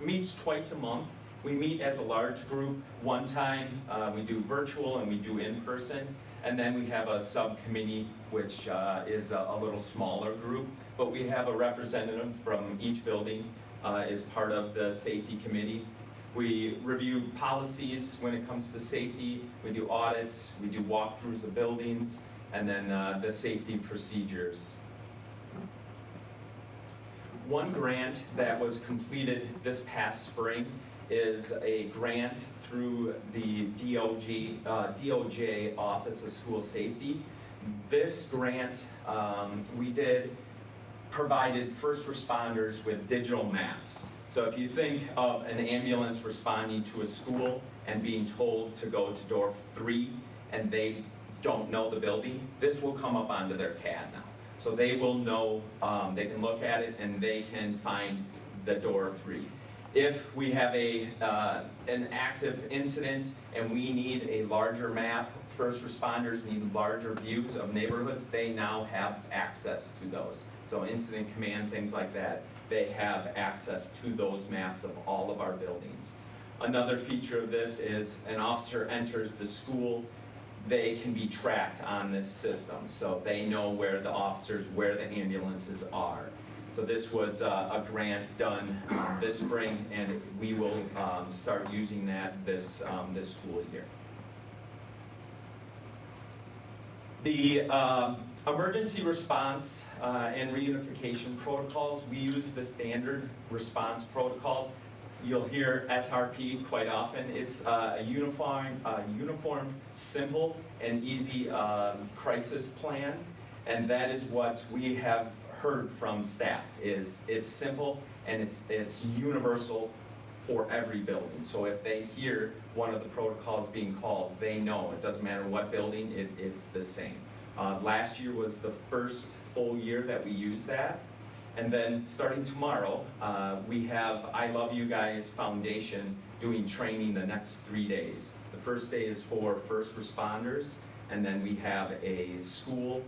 meets twice a month. We meet as a large group one time. We do virtual and we do in person. And then we have a subcommittee, which is a little smaller group. But we have a representative from each building is part of the safety committee. We review policies when it comes to safety. We do audits. We do walkthroughs of buildings. And then the safety procedures. One grant that was completed this past spring is a grant through the DOJ Office of School Safety. This grant provided first responders with digital maps. So if you think of an ambulance responding to a school and being told to go to door 3 and they don't know the building, this will come up onto their CAD now. So they will know, they can look at it and they can find the door 3. If we have an active incident and we need a larger map, first responders need larger views of neighborhoods, they now have access to those. So incident command, things like that, they have access to those maps of all of our buildings. Another feature of this is an officer enters the school, they can be tracked on this system. So they know where the officers, where the ambulances are. So this was a grant done this spring, and we will start using that this school year. The emergency response and reunification protocols, we use the standard response protocols. You'll hear SRP quite often. It's a uniform, simple, and easy crisis plan, and that is what we have heard from staff. It's simple and it's universal for every building. So if they hear one of the protocols being called, they know. It doesn't matter what building, it's the same. Last year was the first full year that we used that. And then starting tomorrow, we have I Love You Guys Foundation doing training the next 3 days. The first day is for first responders, and then we have a school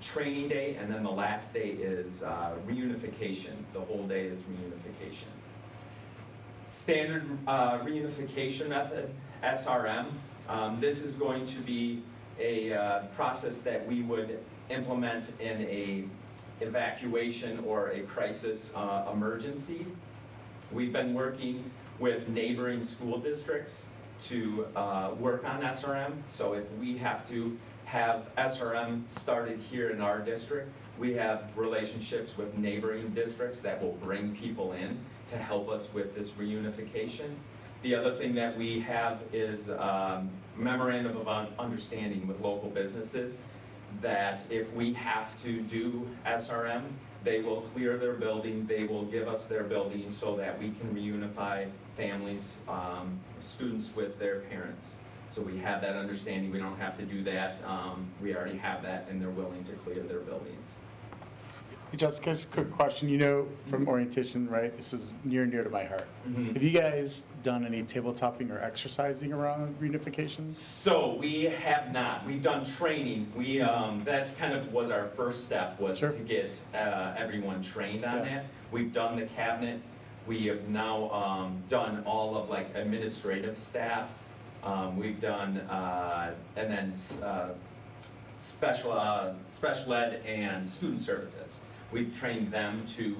training day, and then the last day is reunification. The whole day is reunification. Standard reunification method, SRM. This is going to be a process that we would implement in a evacuation or a crisis emergency. We've been working with neighboring school districts to work on SRM. So if we have to have SRM started here in our district, we have relationships with neighboring districts that will bring people in to help us with this reunification. The other thing that we have is memorandum of understanding with local businesses that if we have to do SRM, they will clear their building, they will give us their building so that we can reunify families, students with their parents. So we have that understanding, we don't have to do that, we already have that and they're willing to clear their buildings. Hey, Jessica, just a quick question. You know, from orientation, right, this is near and dear to my heart. Mm-hmm. Have you guys done any tabletopping or exercising around reunifications? So we have not. We've done training. We that's kind of was our first step, was Sure. to get everyone trained on that. We've done the cabinet. We have now done all of like administrative staff. We've done and then special ed and student services. We've trained them to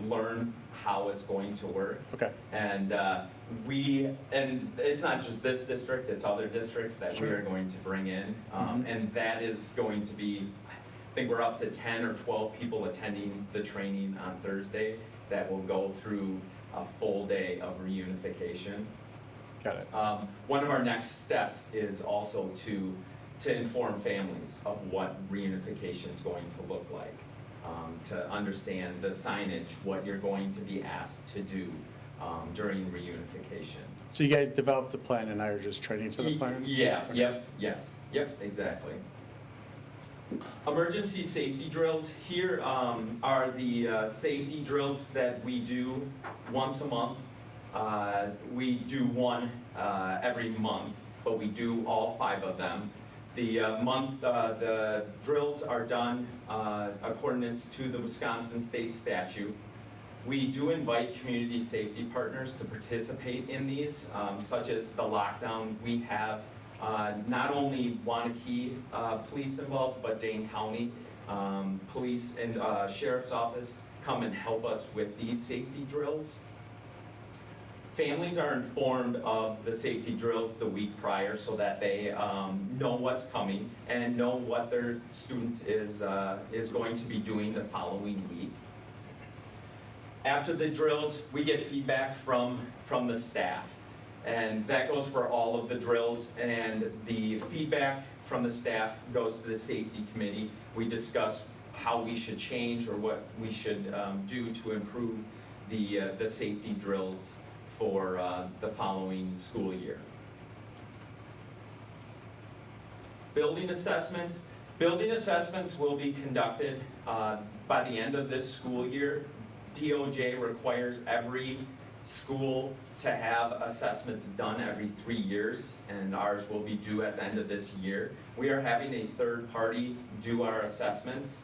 learn how it's going to work. Okay. And and it's not just this district, it's other districts that we are going to bring in. And that is going to be, I think we're up to 10 or 12 people attending the training on Thursday that will go through a full day of reunification. Got it. One of our next steps is also to inform families of what reunification is going to look like, to understand the signage, what you're going to be asked to do during reunification. So you guys developed a plan and I are just training to the plan? Yeah, yep, yes, yep, exactly. Emergency safety drills. Here are the safety drills that we do once a month. We do one every month, but we do all 5 of them. The drills are done accordance to the Wisconsin state statute. We do invite community safety partners to participate in these, such as the lockdown. We have not only Waunakee police involved, but Dane County police and sheriff's office come and help us with these safety drills. Families are informed of the safety drills the week prior so that they know what's coming and know what their student is going to be doing the following week. After the drills, we get feedback from the staff, and that goes for all of the drills, and the feedback from the staff goes to the safety committee. We discuss how we should change or what we should do to improve the safety drills for the following school year. Building assessments. Building assessments will be conducted by the end of this school year. DOJ requires every school to have assessments done every 3 years, and ours will be due at the end of this year. We are having a third party do our assessments.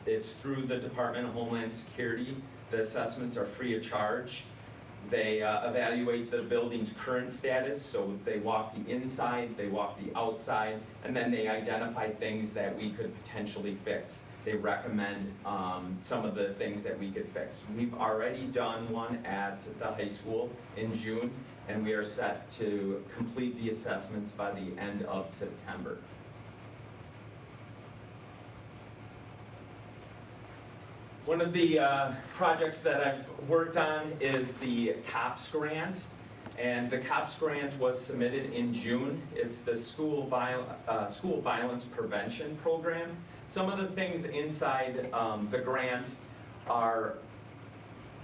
It's through the Department of Homeland Security. The assessments are free of charge. They evaluate the building's current status, so they walk the inside, they walk the outside, and then they identify things that we could potentially fix. They recommend some of the things that we could fix. We've already done one at the high school in June, and we are set to complete the assessments by the end of September. One of the projects that I've worked on is the COPS grant, and the COPS grant was submitted in June. It's the school violence prevention program. Some of the things inside the grant are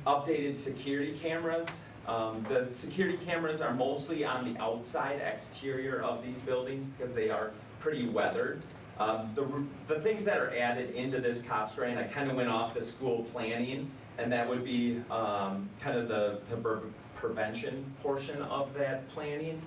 updated security cameras. The security cameras are mostly on the outside exterior of these buildings because they are pretty weathered. The things that are added into this COPS grant, I kind of went off the school planning, and that would be kind of the prevention portion of that planning.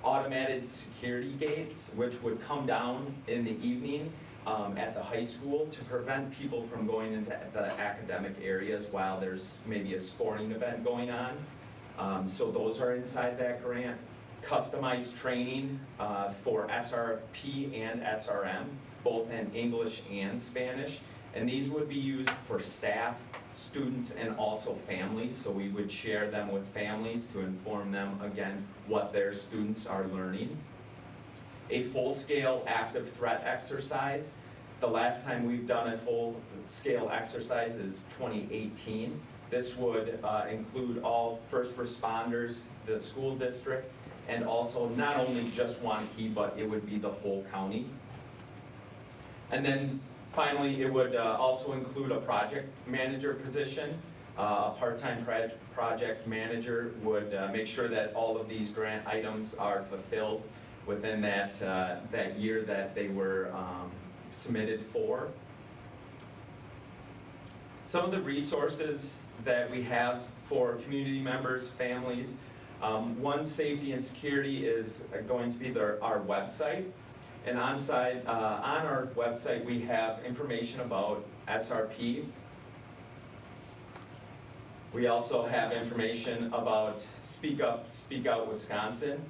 Automated security gates, which would come down in the evening at the high school to prevent people from going into the academic areas while there's maybe a sporting event going on. So those are inside that grant. Customized training for SRP and SRM, both in English and Spanish. And these would be used for staff, students, and also families. So we would share them with families to inform them, again, what their students are learning. A full-scale active threat exercise. The last time we've done a full-scale exercise is 2018. This would include all first responders, the school district, and also not only just Waunakee, but it would be the whole county. And then finally, it would also include a project manager position. A part-time project manager would make sure that all of these grant items are fulfilled within that year that they were submitted for. Some of the resources that we have for community members, families. One, safety and security is going to be our website. And on our website, we have information about SRP. We also have information about Speak Up, Speak Out Wisconsin,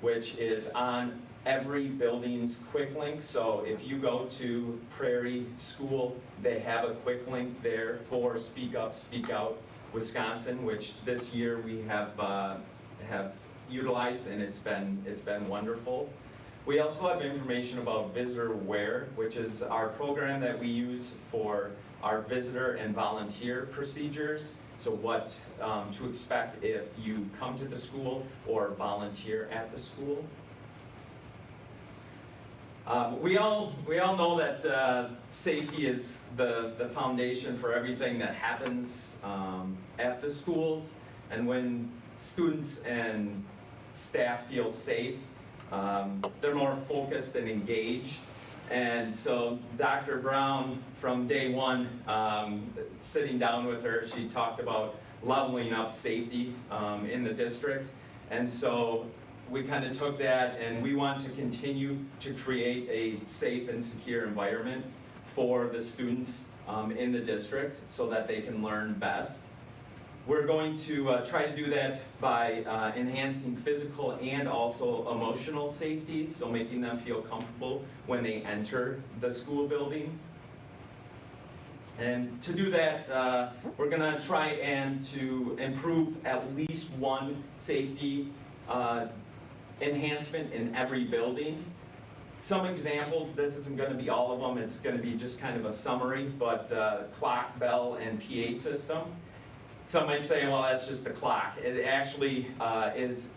which is on every building's quick link. So if you go to Prairie School, they have a quick link there for Speak Up, Speak Out Wisconsin, which this year we have utilized, and it's been wonderful. We also have information about Visitor Aware, which is our program that we use for our visitor and volunteer procedures, so what to expect if you come to the school or volunteer at the school. We all know that safety is the foundation for everything that happens at the schools, and when students and staff feel safe, they're more focused and engaged. And so Dr. Brown, from day one, sitting down with her, she talked about leveling up safety in the district. And so we kind of took that, and we want to continue to create a safe and secure environment for the students in the district so that they can learn best. We're going to try to do that by enhancing physical and also emotional safety, so making them feel comfortable when they enter the school building. And to do that, we're gonna try and to improve at least one safety enhancement in every building. Some examples, this isn't gonna be all of them, it's gonna be just kind of a summary, but clock, bell, and PA system. Some might say, well, that's just a clock. It actually is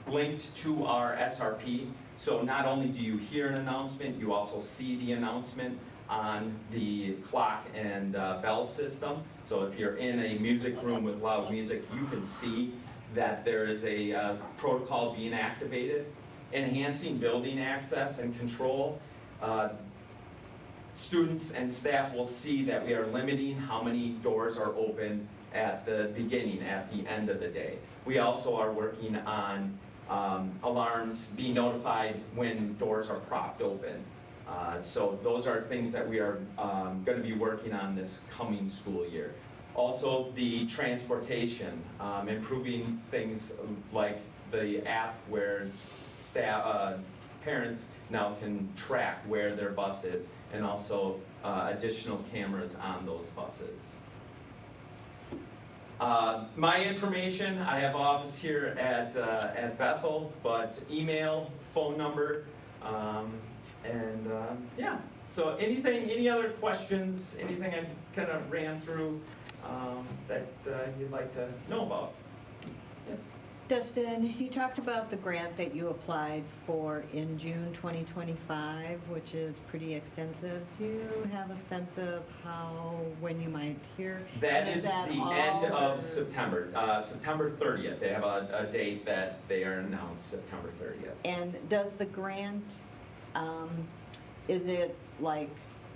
linked to our SRP. So not only do you hear an announcement, you also see the announcement on the clock and bell system. So if you're in a music room with loud music, you can see that there is a protocol being activated. Enhancing building access and control. Students and staff will see that we are limiting how many doors are open at the beginning, at the end of the day. We also are working on alarms, being notified when doors are propped open. So those are things that we are going to be working on this coming school year. Also, the transportation, improving things like the app where staff, parents now can track where their bus is, and also additional cameras on those buses. My information, I have office here at Bethel, but email, phone number, yeah. So any other questions, anything I kind of ran through that you'd like to know about? Yes. Dustin, you talked about the grant that you applied for in June 2025, which is pretty extensive. Do you have a sense of when you might hear? That is the end of or- September, September 30th. They have a date that they are announced, September 30th. And does the grant, is it like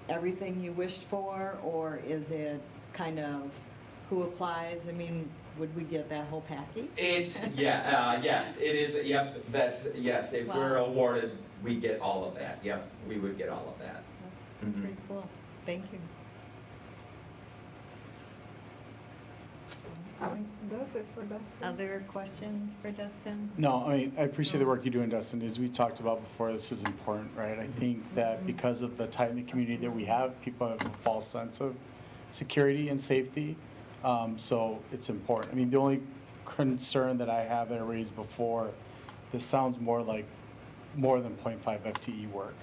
everything you wished for, or is it kind of who applies? I mean, would we get that whole package? Yes, it is, yep, yes, if we're Wow. awarded, we get all of that, yep, we would get all of that. That's Mhm. pretty cool. Thank you. That's it for Dustin. Other questions for Dustin? No, I mean, I appreciate the work you're doing, Dustin. As we talked about before, this is important, right? I think that because of the tight-knit community that we have, people have a false sense of security and safety. So it's important. I mean, the only concern that I have that I raised before, this sounds more like more than 0.5 FTE work.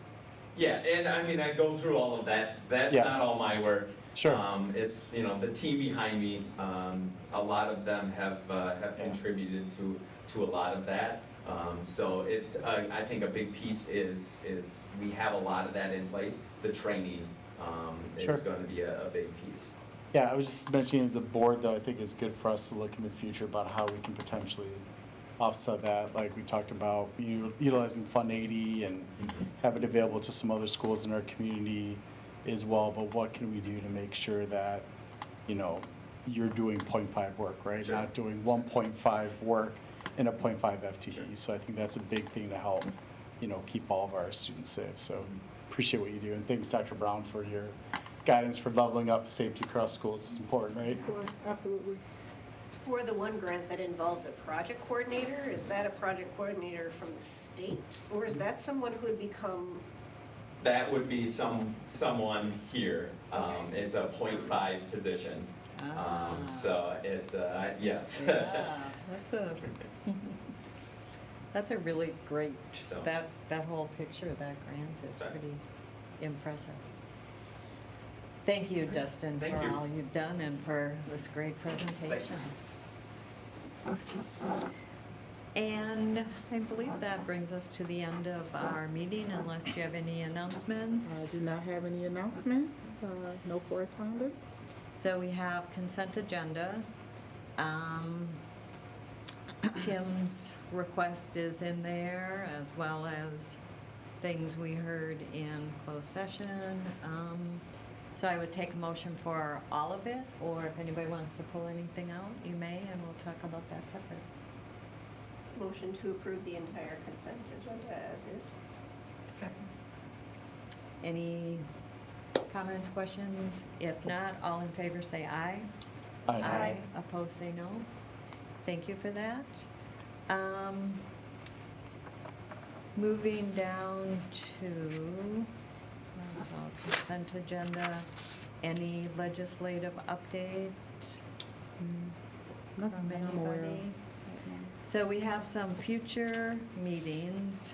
Yeah, and I mean, I go through all of that, that's Yeah. not all my work. Sure. It's, the team behind me, a lot of them have contributed to a lot of that. So I think a big piece is we have a lot of that in place. The training Sure. is going to be a big piece. Yeah, I was just mentioning as a board, though, I think it's good for us to look in the future about how we can potentially offset that, like we talked about, utilizing Fund 80 and have it available to some other schools in our community as well, but what can we do to make sure that, you're doing 0.5 work, right? Sure. Not doing 1.5 work in a 0.5 FTE. So I think that's a big thing to help, keep all of our students safe. So appreciate what you do, and thanks, Dr. Brown, for your guidance for leveling up safety across schools. It's important, right? Of course, absolutely. For the one grant that involved a project coordinator, is that a project coordinator from the state? Or is that someone who would become, That would be someone here. It's a 0.5 position. Ah. So yes. Yeah, that's a really great, So- that whole picture of that grant is Sorry. pretty impressive. Thank you, Dustin, Thank for you. all you've done and for this great presentation. And I believe that brings us to the end of our meeting, unless you have any announcements. I do not have any announcements, no correspondence. So we have consent agenda. Tim's request is in there, as well as things we heard in closed session. So I would take a motion for all of it, or if anybody wants to pull anything out, you may, and we'll talk about that separate. Motion to approve the entire consent agenda as is. Second. Any comments, questions? If not, all in favor say aye. Aye. Opposed, say no. Thank you for that. Moving down to consent agenda, any legislative update from Nothing that I'm aware of. anybody? So we have some future meetings.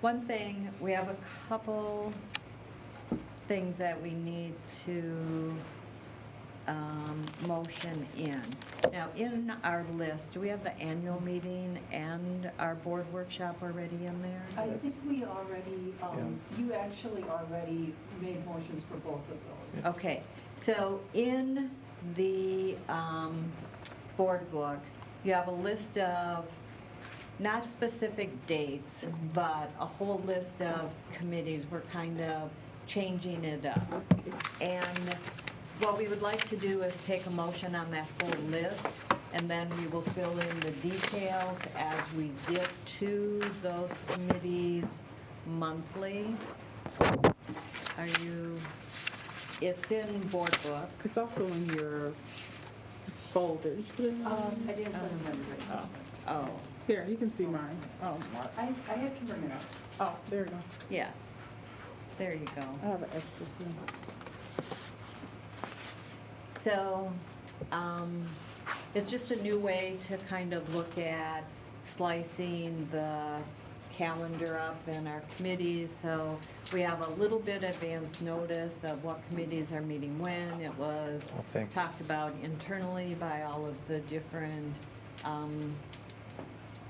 One thing, we have a couple things that we need to motion in. Now, in our list, do we have the annual meeting and our board workshop already in there? I think we already, you actually already made motions for both of those. Okay, so in the board book, you have a list of, not specific dates, but a whole list of committees. We're kind of changing it up. And what we would like to do is take a motion on that whole list, and then we will fill in the details as we get to those committees monthly. Are you, it's in board book. It's also in your folders. I didn't put them in. Oh, Here, you can see mine. Oh, Mark. I can bring it up. Oh, there you go. yeah. There you go. I have an extra thing. So, it's just a new way to kind of look at slicing the calendar up in our committees. So we have a little bit advance notice of what committees are meeting when. It was talked about internally by all of the different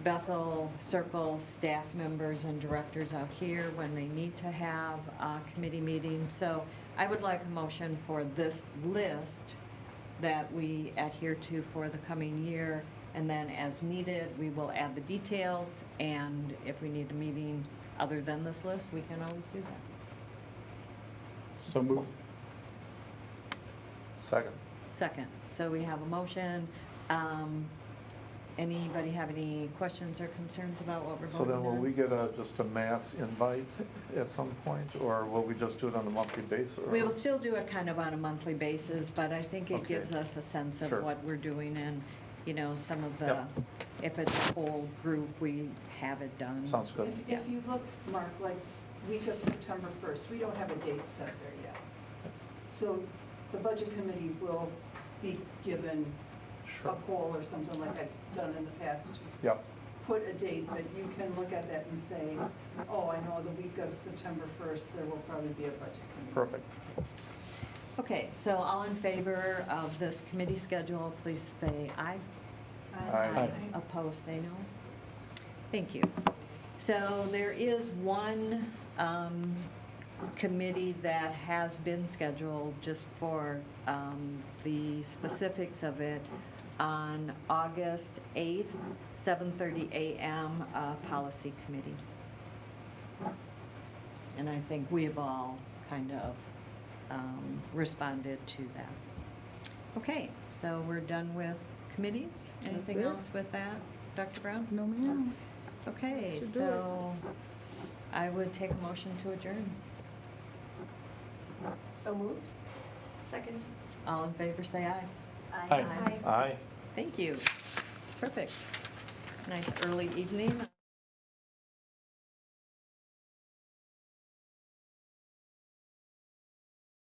Bethel Circle staff members and directors out here when they need to have a committee meeting. So I would like a motion for this list that we adhere to for the coming year, and then as needed, we will add the details, and if we need a meeting other than this list, we can always do that. So move. Second. Second, so we have a motion. Anybody have any questions or concerns about what we're So voting then will on? we get just a mass invite at some point, or will we just do it on a monthly basis? or- We will still do it kind of on a monthly basis, but I think it Okay. gives us a sense of Sure. what we're doing, and, you know, some of the, Yep. if it's a whole group, we have it done. Sounds good. If you look, Mark, like week of September 1st, we don't have a date set there yet. So the budget committee will be given a Sure. poll or something like I've done in the past. Yep. Put a date, but you can look at that and say, oh, I know the week of September 1st, there will probably be a budget committee. Perfect. Okay, so all in favor of this committee schedule, please say aye. Aye. Opposed, say no. Thank you. So there is one committee that has been scheduled, just for the specifics of it, on August 8th, 7:30 a.m., Policy Committee. And I think we have all kind of responded to that. Okay, so we're done with committees. Anything it. else with that, Dr. Brown? No, ma'am. Okay, Should do it. so I would take a motion to adjourn. So moved? Second. All in favor, say aye. Aye. Aye. Thank you. Perfect. Nice early evening.